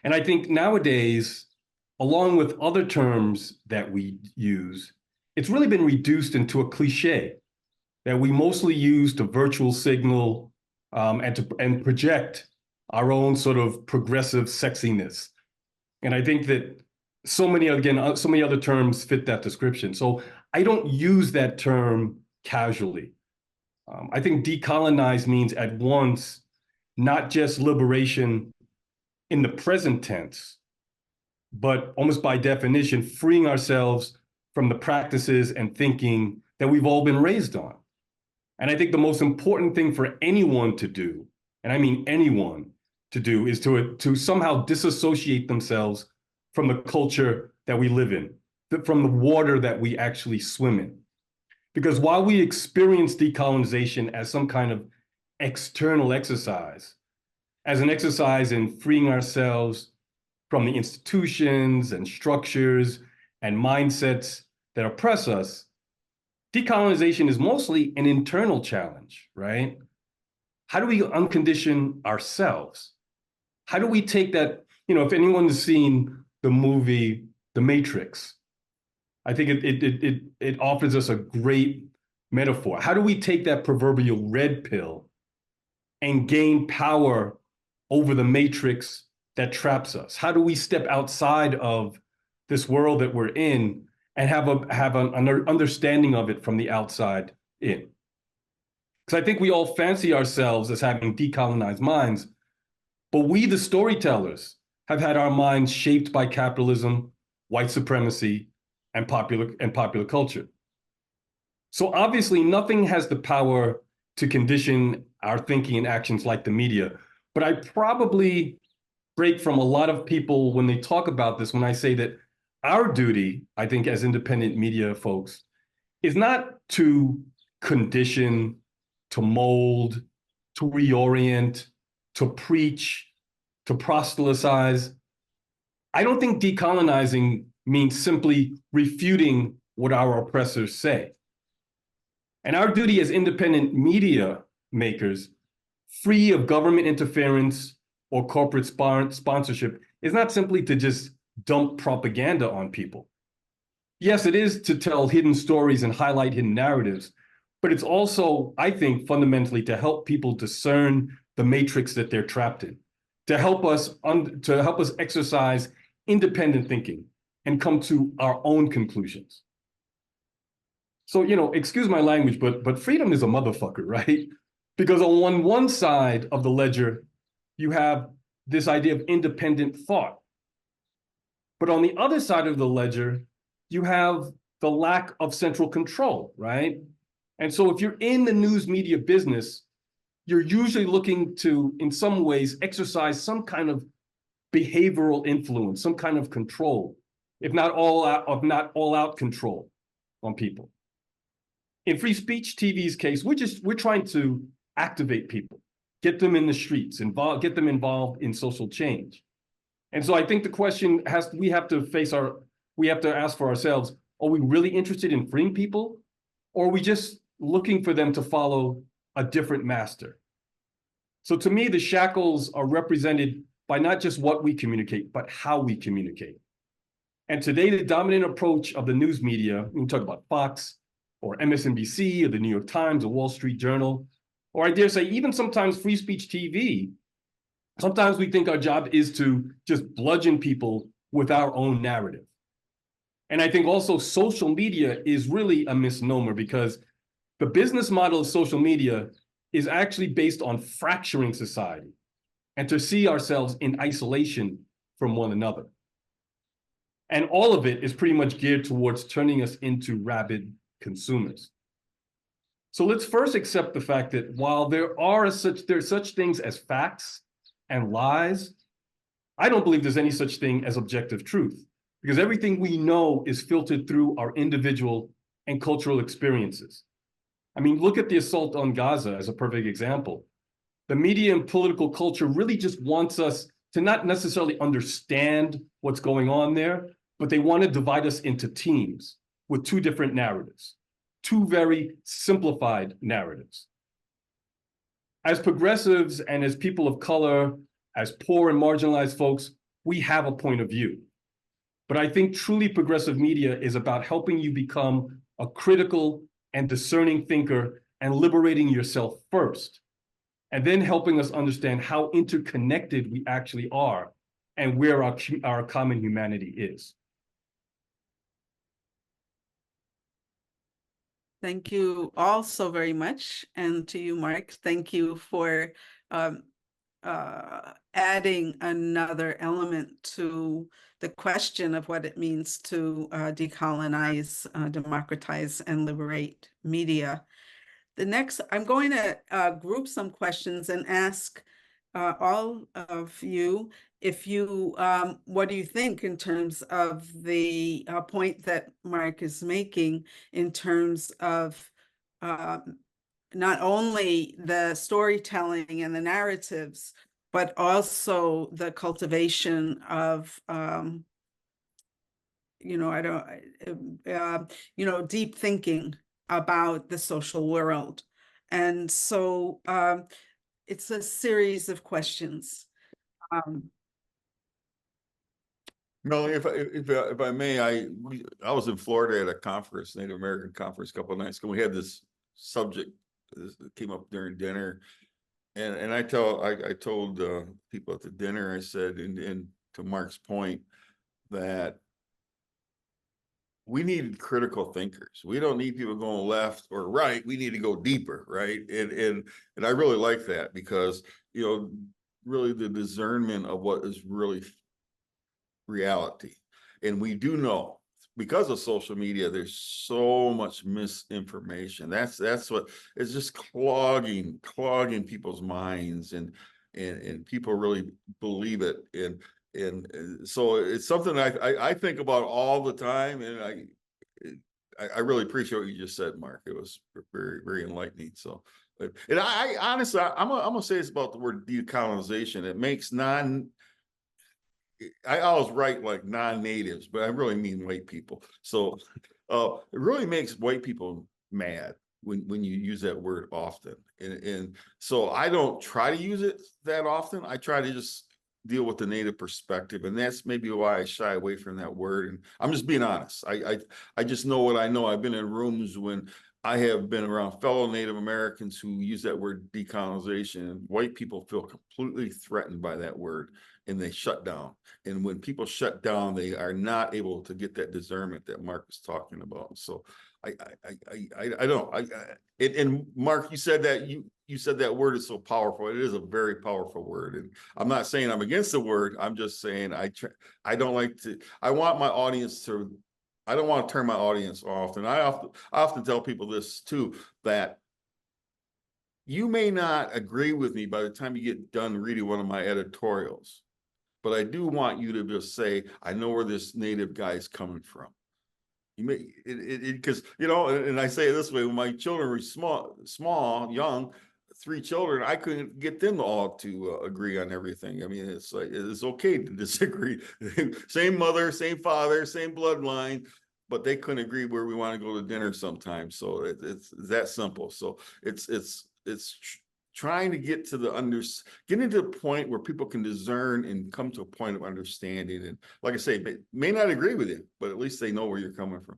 And I think nowadays, along with other terms that we use, it's really been reduced into a cliche that we mostly use to virtual signal and project our own sort of progressive sexiness. And I think that so many other terms fit that description. So I don't use that term casually. I think decolonize means at once, not just liberation in the present tense, but almost by definition, freeing ourselves from the practices and thinking that we've all been raised on. And I think the most important thing for anyone to do, and I mean anyone to do, is to somehow disassociate themselves from the culture that we live in, from the water that we actually swim in. Because while we experience decolonization as some kind of external exercise, as an exercise in freeing ourselves from the institutions and structures and mindsets that oppress us, decolonization is mostly an internal challenge, right? How do we uncondition ourselves? How do we take that, if anyone's seen the movie The Matrix, I think it offers us a great metaphor. How do we take that proverbial red pill and gain power over the matrix that traps us? How do we step outside of this world that we're in and have an understanding of it from the outside in? Because I think we all fancy ourselves as having decolonized minds, but we, the storytellers, have had our minds shaped by capitalism, white supremacy, and popular culture. So obviously nothing has the power to condition our thinking and actions like the media. But I probably break from a lot of people when they talk about this, when I say that our duty, I think, as independent media folks, is not to condition to mold, to reorient, to preach, to proselytize. I don't think decolonizing means simply refuting what our oppressors say. And our duty as independent media makers, free of government interference or corporate sponsorship, is not simply to just dump propaganda on people. Yes, it is to tell hidden stories and highlight hidden narratives, but it's also, I think, fundamentally to help people discern the matrix that they're trapped in, to help us exercise independent thinking and come to our own conclusions. So, excuse my language, but freedom is a motherfucker, right? Because on one side of the ledger, you have this idea of independent thought. But on the other side of the ledger, you have the lack of central control, right? And so if you're in the news media business, you're usually looking to, in some ways, exercise some kind of behavioral influence, some kind of control, if not all out control on people. In free speech TV's case, we're trying to activate people, get them in the streets, get them involved in social change. And so I think the question we have to ask for ourselves, are we really interested in freeing people? Or are we just looking for them to follow a different master? So to me, the shackles are represented by not just what we communicate, but how we communicate. And today, the dominant approach of the news media, we talk about Fox or MSNBC or the New York Times or Wall Street Journal, or I dare say even sometimes free speech TV, sometimes we think our job is to just bludgeon people with our own narrative. And I think also social media is really a misnomer because the business model of social media is actually based on fracturing society and to see ourselves in isolation from one another. And all of it is pretty much geared towards turning us into rabid consumers. So let's first accept the fact that while there are such things as facts and lies, I don't believe there's any such thing as objective truth, because everything we know is filtered through our individual and cultural experiences. I mean, look at the assault on Gaza as a perfect example. The media and political culture really just wants us to not necessarily understand what's going on there, but they want to divide us into teams with two different narratives, two very simplified narratives. As progressives and as people of color, as poor and marginalized folks, we have a point of view. But I think truly progressive media is about helping you become a critical and discerning thinker and liberating yourself first, and then helping us understand how interconnected we actually are and where our common humanity is. Thank you all so very much. And to you, Mark, thank you for adding another element to the question of what it means to decolonize, democratize, and liberate media. The next, I'm going to group some questions and ask all of you if you, what do you think in terms of the point that Mark is making in terms of not only the storytelling and the narratives, but also the cultivation of, deep thinking about the social world. And so it's a series of questions. Melanie, if I may, I was in Florida at a conference, Native American conference, a couple of nights ago. We had this subject that came up during dinner, and I told people at the dinner, I said, and to Mark's point, that we need critical thinkers. We don't need people going left or right. We need to go deeper, right? And I really like that because really the discernment of what is really reality. And we do know because of social media, there's so much misinformation. That's what it's just clogging people's minds, and people really believe it. And so it's something I think about all the time, and I really appreciate what you just said, Mark. It was very, very enlightening. So And I honestly, I'm gonna say this about the word decolonization. It makes I always write like non-natives, but I really mean white people. So it really makes white people mad when you use that word often. And so I don't try to use it that often. I try to just deal with the native perspective. And that's maybe why I shy away from that word. And I'm just being honest. I just know what I know. I've been in rooms when I have been around fellow Native Americans who use that word decolonization, and white people feel completely threatened by that word and they shut down. And when people shut down, they are not able to get that discernment that Mark was talking about. So I don't. And Mark, you said that you said that word is so powerful. It is a very powerful word, and I'm not saying I'm against the word. I'm just saying I don't like to. I want my audience to. I don't want to turn my audience off, and I often tell people this too, that you may not agree with me by the time you get done reading one of my editorials, but I do want you to just say, I know where this native guy is coming from. You may because and I say it this way: when my children were small, young, 3 children, I couldn't get them all to agree on everything. I mean, it's like it's okay to disagree. Same mother, same father, same bloodline, but they couldn't agree where we want to go to dinner sometimes. So it's that simple. So it's trying to get to getting to the point where people can discern and come to a point of understanding. And like I say, may not agree with you, but at least they know where you're coming from.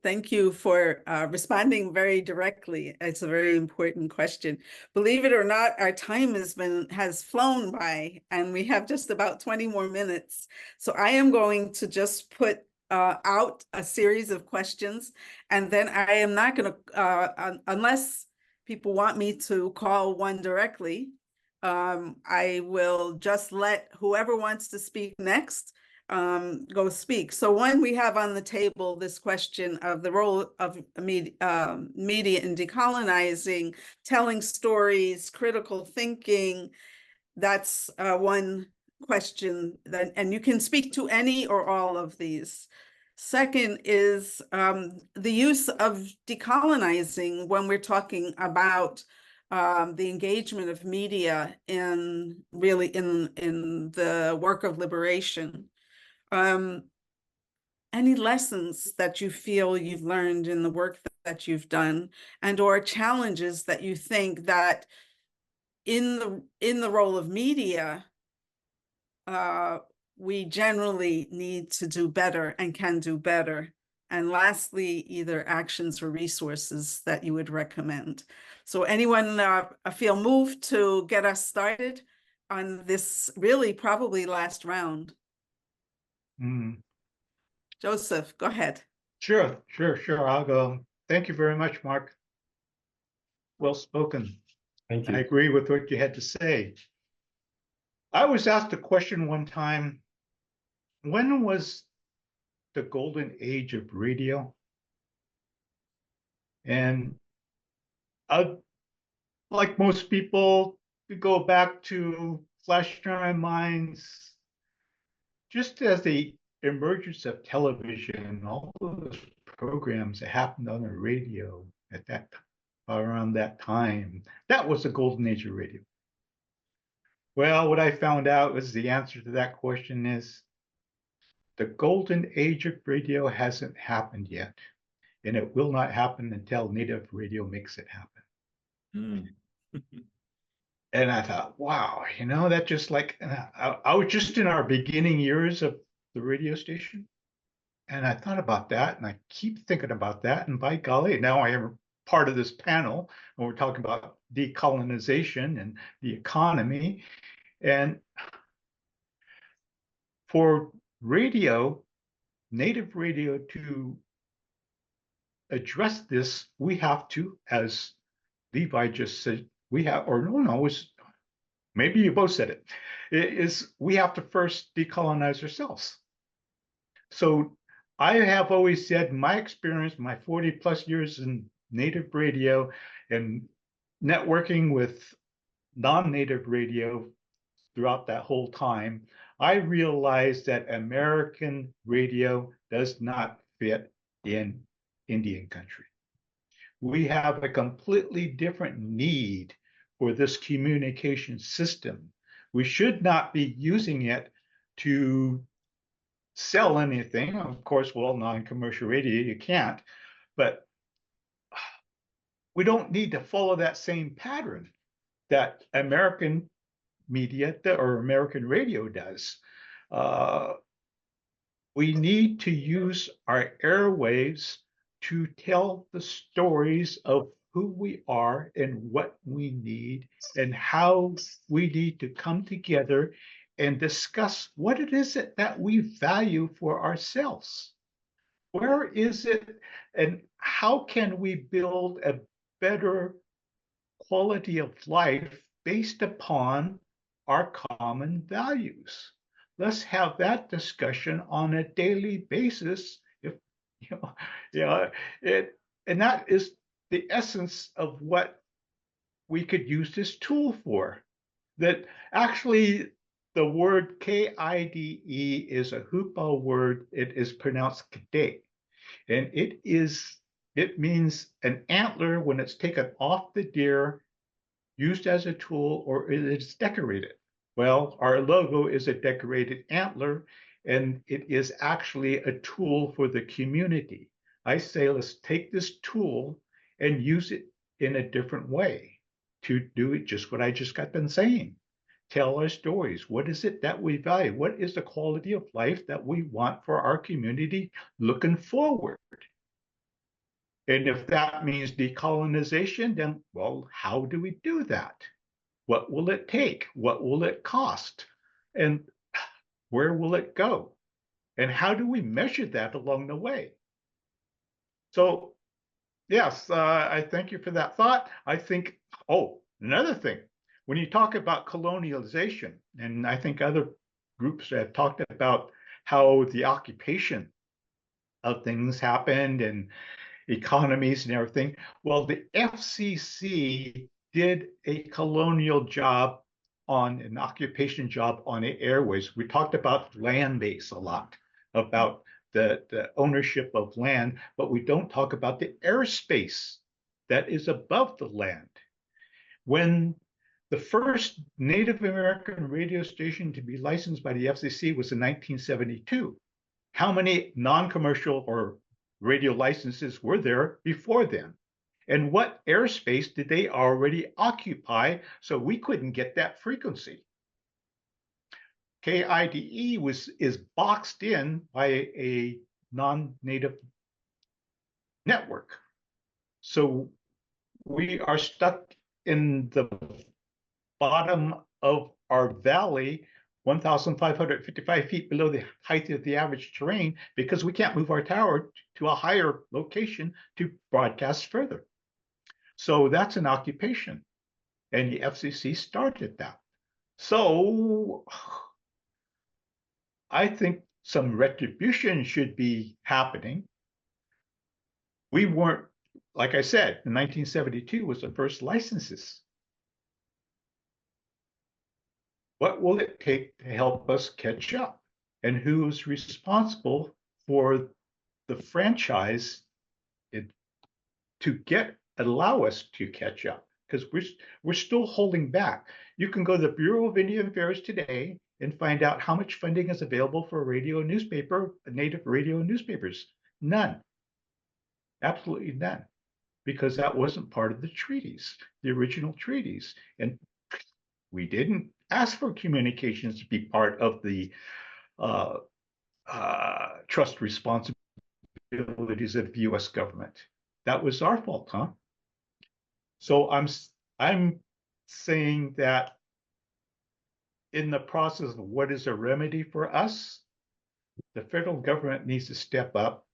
Thank you for responding very directly. It's a very important question. Believe it or not, our time has flown by, and we have just about 20 more minutes. So I am going to just put out a series of questions, and then I am not going to, unless people want me to call one directly, I will just let whoever wants to speak next go speak. So one, we have on the table this question of the role of media in decolonizing, telling stories, critical thinking. That's one question and you can speak to any or all of these. Second is the use of decolonizing when we're talking about the engagement of media in the work of liberation. Any lessons that you feel you've learned in the work that you've done, and or challenges that you think that in the role of media, we generally need to do better and can do better. And lastly, either actions or resources that you would recommend. So anyone feel moved to get us started on this really probably last round? Joseph, go ahead. Sure. I'll go. Thank you very much, Mark. Well spoken. Thank you. I agree with what you had to say. I was asked a question one time, when was the golden age of radio? And like most people, we go back to flash in our minds, just as the emergence of television and all those programs that happened on the radio at around that time, that was the golden age of radio. Well, what I found out was the answer to that question is the golden age of radio hasn't happened yet, and it will not happen until native radio makes it happen. And I thought, wow, that just like, I was just in our beginning years of the radio station. And I thought about that, and I keep thinking about that. And by golly, now I am part of this panel, and we're talking about decolonization and the economy. And for radio, native radio, to address this, we have to, as Levi just said, maybe you both said it, is we have to first decolonize ourselves. So I have always said my experience, my 40 plus years in native radio and networking with non-native radio throughout that whole time, I realized that American radio does not fit in Indian country. We have a completely different need for this communication system. We should not be using it to sell anything. Of course, well, non-commercial radio, you can't, but we don't need to follow that same pattern that American media or American radio does. We need to use our airwaves to tell the stories of who we are and what we need and how we need to come together and discuss what it is that we value for ourselves. Where is it and how can we build a better quality of life based upon our common values? Let's have that discussion on a daily basis. If and that is the essence of what we could use this tool for. That actually the word KIDE is a Hoopa word. It is pronounced KIDE, and it means an antler when it's taken off the deer, used as a tool, or it is decorated. Well, our logo is a decorated antler, and it is actually a tool for the community. I say, let's take this tool and use it in a different way to do it just what I just got done saying. Tell our stories. What is it that we value? What is the quality of life that we want for our community looking forward? And if that means decolonization, then, well, how do we do that? What will it take? What will it cost? And where will it go? And how do we measure that along the way? So, yes, I thank you for that thought. I think, another thing, when you talk about colonialization, and I think other groups have talked about how the occupation of things happened and economies and everything. Well, the FCC did a colonial job an occupation job on the airways. We talked about land base a lot, about the ownership of land, but we don't talk about the airspace that is above the land. When the first Native American radio station to be licensed by the FCC was in 1972, how many non-commercial or radio licenses were there before then? And what airspace did they already occupy so we couldn't get that frequency? KIDE is boxed in by a non-native network. So we are stuck in the bottom of our valley, 1,555 feet below the height of the average terrain, because we can't move our tower to a higher location to broadcast further. So that's an occupation, and the FCC started that. So I think some retribution should be happening. We weren't, like I said, in 1972 was the first licenses. What will it take to help us catch up? And who's responsible for the franchise to allow us to catch up? Because we're still holding back. You can go to the Bureau of Indian Affairs today and find out how much funding is available for radio and newspaper, native radio and newspapers. None. Absolutely none. Because that wasn't part of the treaties, the original treaties. And we didn't ask for communications to be part of the trust responsibilities of the U.S. government. That was our fault, huh? So I'm saying that in the process of what is a remedy for us, the federal government needs to step up.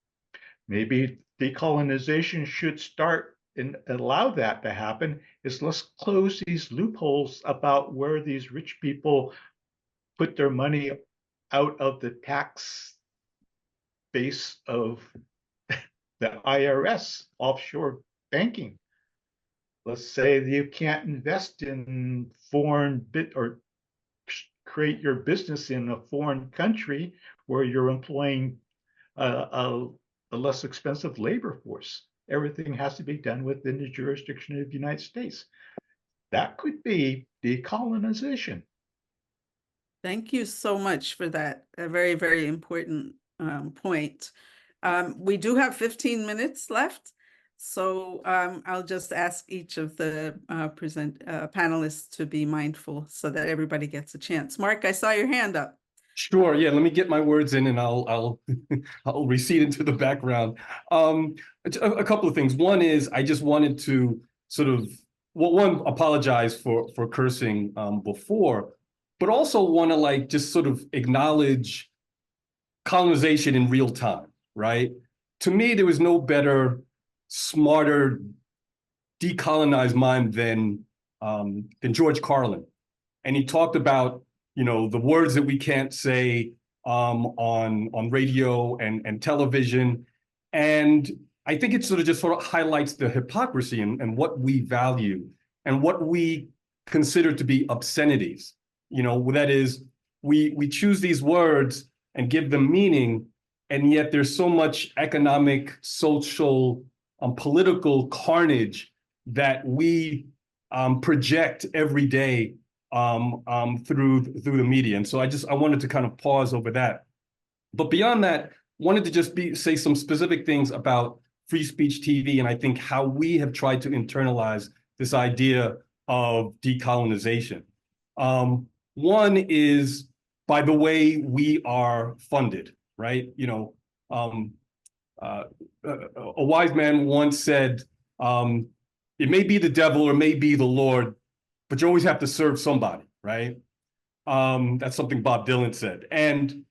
Maybe decolonization should start and allow that to happen. Is let's close these loopholes about where these rich people put their money out of the tax base of the IRS, offshore banking. Let's say that you can't invest in or create your business in a foreign country where you're employing a less expensive labor force. everything has to be done within the jurisdiction of the United States. That could be decolonization. Thank you so much for that. A very, very important point. We do have 15 minutes left. So I'll just ask each of the panelists to be mindful so that everybody gets a chance. Mark, I saw your hand up. Sure. Yeah. Let me get my words in, and I'll I'll recede into the background. A couple of things. One is I just wanted to sort of one apologize for cursing before, but also want to like just sort of acknowledge colonization in real time. Right. To me, there was no better, smarter, decolonized mind than George Carlin, and he talked about, you know, the words that we can't say on radio and television. And I think it sort of highlights the hypocrisy and what we value and what we consider to be obscenities. You know, that is, we choose these words and give them meaning, and yet there's so much economic, social, political carnage that we project every day through the media. And so I wanted to kind of pause over that. But beyond that, wanted to just say some specific things about free speech TV, and I think how we have tried to internalize this idea of decolonization. One is by the way we are funded, right? You know, a wise man once said, it may be the devil or may be the Lord, but you always have to serve somebody, right? That's something Bob Dylan said. And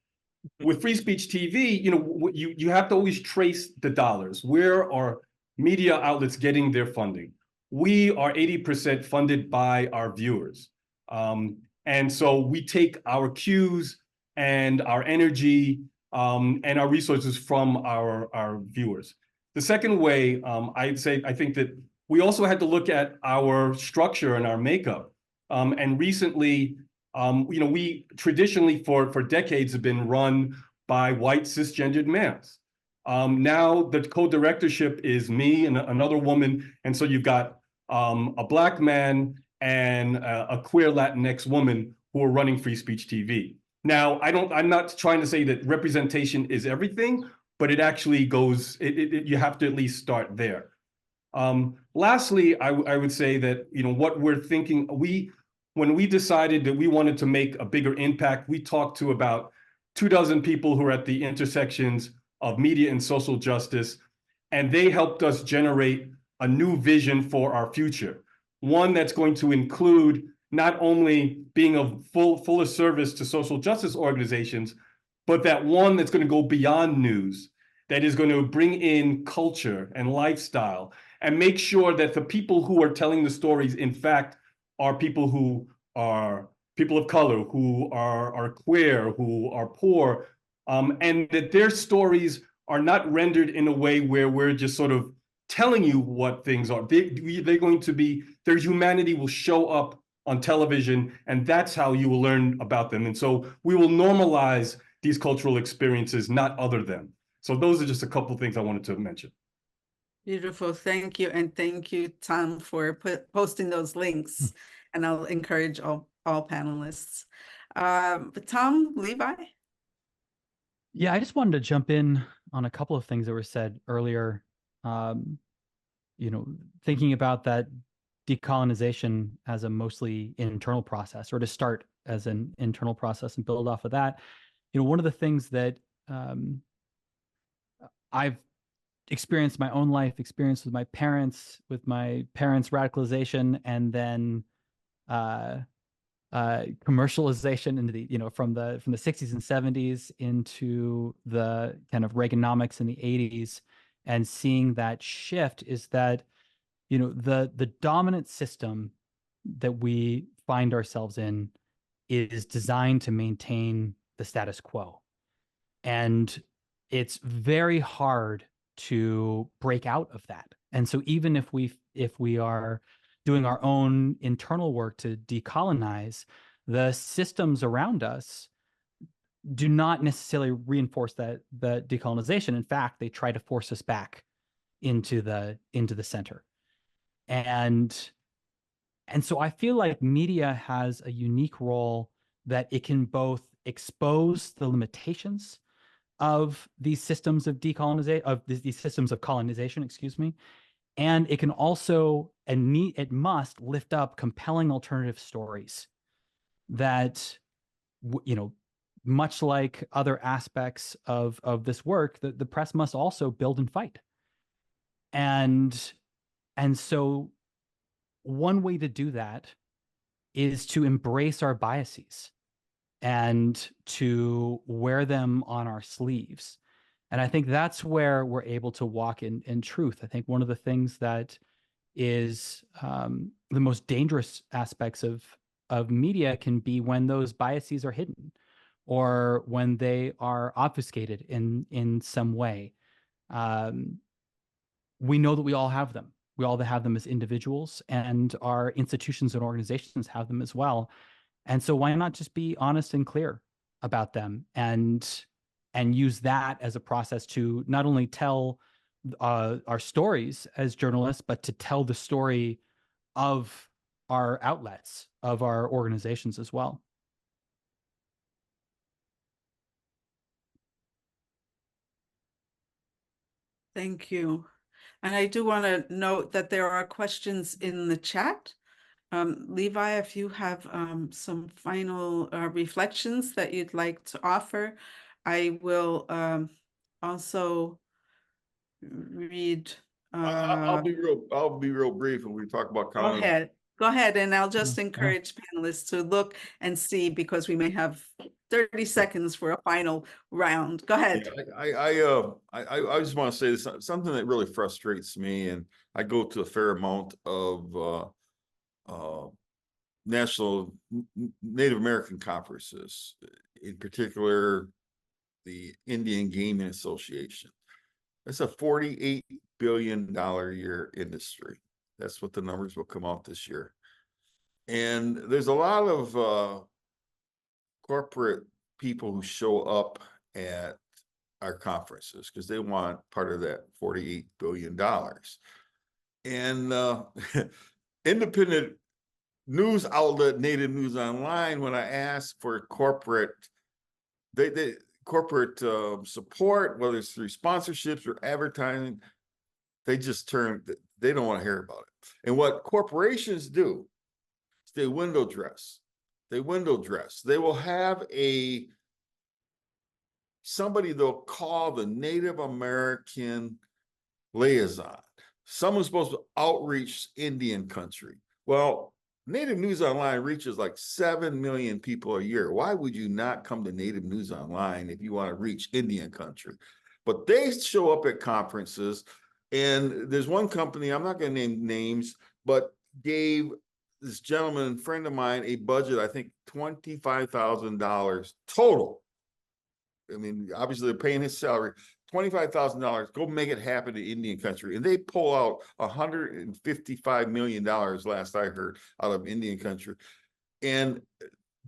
with free speech TV, you know, you have to always trace the dollars. Where are media outlets getting their funding? We are 80% funded by our viewers. And so we take our cues and our energy and our resources from our viewers. The second way, I think that we also had to look at our structure and our makeup. And recently, you know, we traditionally for decades have been run by white cisgendered males. Now the co-directorship is me and another woman. And so you've got a Black man and a queer Latinx woman who are running free speech TV. Now, I'm not trying to say that representation is everything, but it actually goes, you have to at least start there. Lastly, I would say that, you know, what we're thinking, when we decided that we wanted to make a bigger impact, we talked to about 24 people who are at the intersections of media and social justice, and they helped us generate a new vision for our future. One that's going to include not only being of fuller service to social justice organizations, but that one that's going to go beyond news, that is going to bring in culture and lifestyle and make sure that the people who are telling the stories, in fact, are people who are people of color, who are queer, who are poor, and that their stories are not rendered in a way where we're just sort of telling you what things are. They're going to be, their humanity will show up on television, and that's how you will learn about them. And so we will normalize these cultural experiences, not other them. So those are just a couple of things I wanted to mention. Beautiful, thank you. And thank you, Tom, for posting those links. And I'll encourage all panelists. But Tom, Levi? Yeah, I just wanted to jump in on a couple of things that were said earlier. You know, thinking about that decolonization as a mostly internal process, or to start as an internal process and build off of that. You know, one of the things that I've experienced my own life, experience with my parents radicalization, and then commercialization into the, you know, from the 60s and 70s into the kind of Reaganomics in the 80s, and seeing that shift is that, you know, the dominant system that we find ourselves in is designed to maintain the status quo. And it's very hard to break out of that. And so even if we are doing our own internal work to decolonize, the systems around us do not necessarily reinforce that decolonization. In fact, they try to force us back into the center. And so I feel like media has a unique role that it can both expose the limitations of these systems of decolonization, of these systems of colonization, excuse me, and it can also, it must lift up compelling alternative stories that, you know, much like other aspects of this work, the press must also build and fight. And so one way to do that is to embrace our biases and to wear them on our sleeves. And I think that's where we're able to walk in truth. I think one of the things that is the most dangerous aspects of media can be when those biases are hidden or when they are obfuscated in some way. We know that we all have them. We all have them as individuals, and our institutions and organizations have them as well. And so why not just be honest and clear about them and use that as a process to not only tell our stories as journalists, but to tell the story of our outlets, of our organizations as well. Thank you. And I do want to note that there are questions in the chat. Levi, if you have some final reflections that you'd like to offer, I will also read. I'll be real brief when we talk about Go ahead, and I'll just encourage panelists to look and see, because we may have 30 seconds for a final round. Go ahead. Yeah, I just want to say this, something that really frustrates me, and I go to a fair amount of national Native American conferences, in particular the Indian Gaming Association. It's a $48 billion a year industry. That's what the numbers will come out this year. And there's a lot of corporate people who show up at our conferences because they want part of that $48 billion. And independent news outlet Native News Online, when I ask for corporate, corporate support, whether it's through sponsorships or advertising, they just they don't want to hear about it. And what corporations do is they window dress. They will have somebody they'll call the Native American liaison. Someone's supposed to outreach Indian country. Well, Native News Online reaches like 7 million people a year. Why would you not come to Native News Online if you want to reach Indian country? But they show up at conferences, and there's one company, I'm not going to name names, but gave this gentleman, friend of mine, a budget, I think $25,000 total. I mean, obviously they're paying his salary, $25,000, go make it happen in Indian country. And they pull out $155 million last I heard out of Indian country. And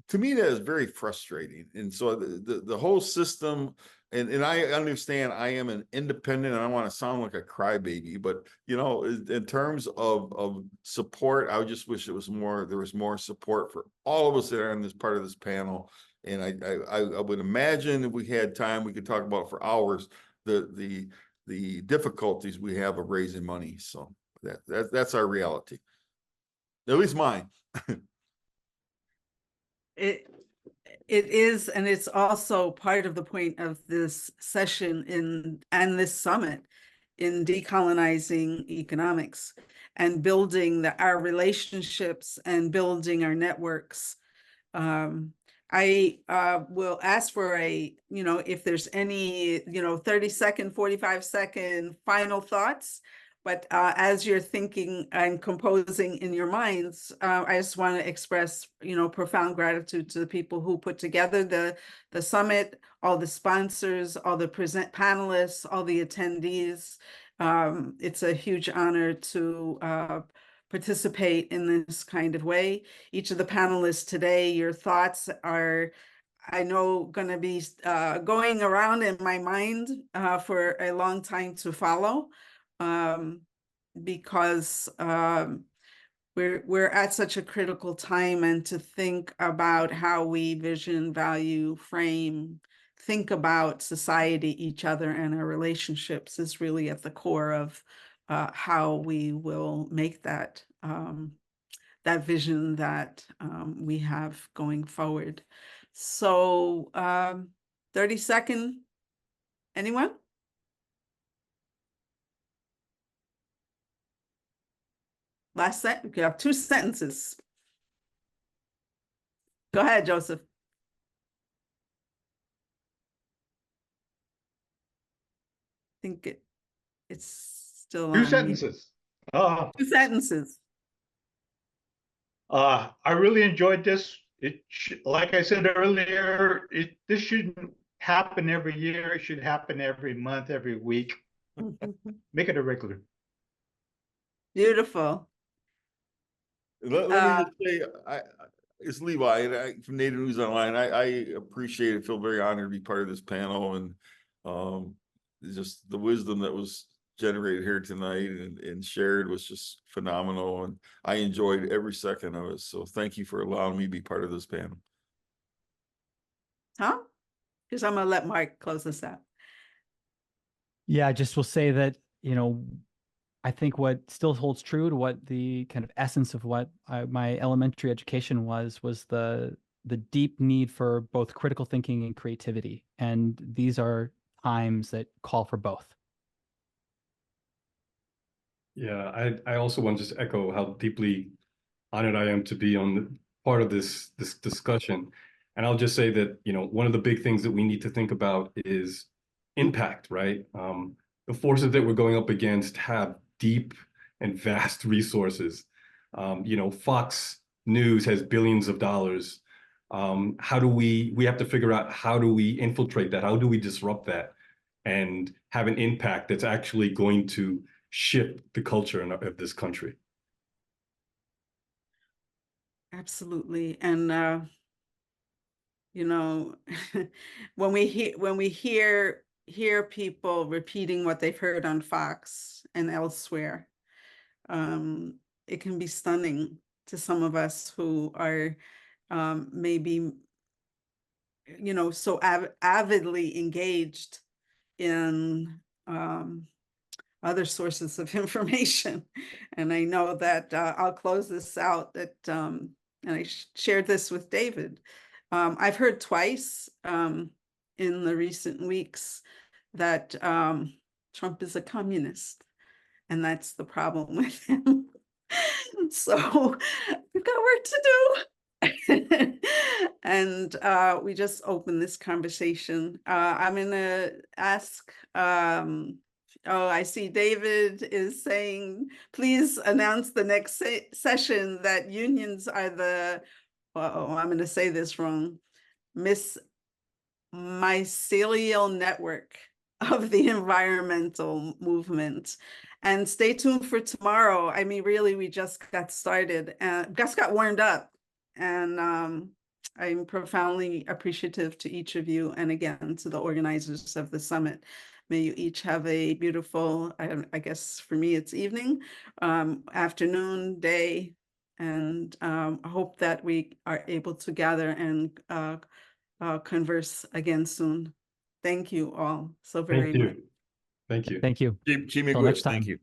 to me, that is very frustrating. And so the whole system, and I understand I am an independent and I want to sound like a crybaby, but you know, in terms of support, I just wish there was more support for all of us that are in this part of this panel. And I would imagine if we had time, we could talk about for hours the difficulties we have of raising money. So that's our reality, at least mine. It is, and it's also part of the point of this session and this summit in decolonizing economics and building our relationships and building our networks. I will ask for if there's any, 30-second, 45-second final thoughts. But as you're thinking and composing in your minds, I just want to express, profound gratitude to the people who put together the summit, all the sponsors, all the panelists, all the attendees. It's a huge honor to participate in this kind of way. Each of the panelists today, your thoughts are, I know, going to be going around in my mind for a long time to follow. because we're at such a critical time, and to think about how we vision, value, frame, think about society, each other, and our relationships is really at the core of how we will make that that vision that we have going forward. So 30-second, anyone? Last sentence, you have 2 sentences. Go ahead, Joseph. I think it's still on Two mute. sentences. 2 sentences. I really enjoyed this. Like I said earlier, this shouldn't happen every year. It should happen every month, every week. Make it a regular. Beautiful. Let me just say, it's Levi and from Native News Online. I appreciate it, feel very honored to be part of this panel, and just the wisdom that was generated here tonight and shared was just phenomenal, and I enjoyed every second of it. So thank you for allowing me to be part of this panel. Huh? Because I'm gonna let Mark close this out. Yeah, I just will say that, you know, I think what still holds true to what the kind of essence of what my elementary education was the deep need for both critical thinking and creativity. And these are times that call for both. Yeah, I also want to just echo how deeply honored I am to be on part of this discussion. And I'll just say that, you know, one of the big things that we need to think about is impact, right? The forces that we're going up against have deep and vast resources. You know, Fox News has billions of dollars. How do we have to figure out, how do we infiltrate that? How do we disrupt that and have an impact that's actually going to shift the culture of this country? Absolutely. And you know, when we hear people repeating what they've heard on Fox and elsewhere, it can be stunning to some of us who are maybe, you know, so avidly engaged in other sources of information. And I know that I'll close this out, that and I shared this with David. I've heard twice in the recent weeks that Trump is a communist, and that's the problem with him. So we've got work to do. And we just opened this conversation. I'm gonna ask, oh, I see David is saying, please announce the next session that unions are the, oh, I'm gonna say this wrong, mycelial network of the environmental movement. And stay tuned for tomorrow. I mean, really, we just got started and just got warmed up. And I'm profoundly appreciative to each of you, and again, to the organizers of the summit. May you each have a beautiful, I guess for me, it's evening, afternoon, day, and I hope that we are able to gather and converse again soon. Thank you all so very much. Thank you. Thank you. Jimmy, Till next time. thank you.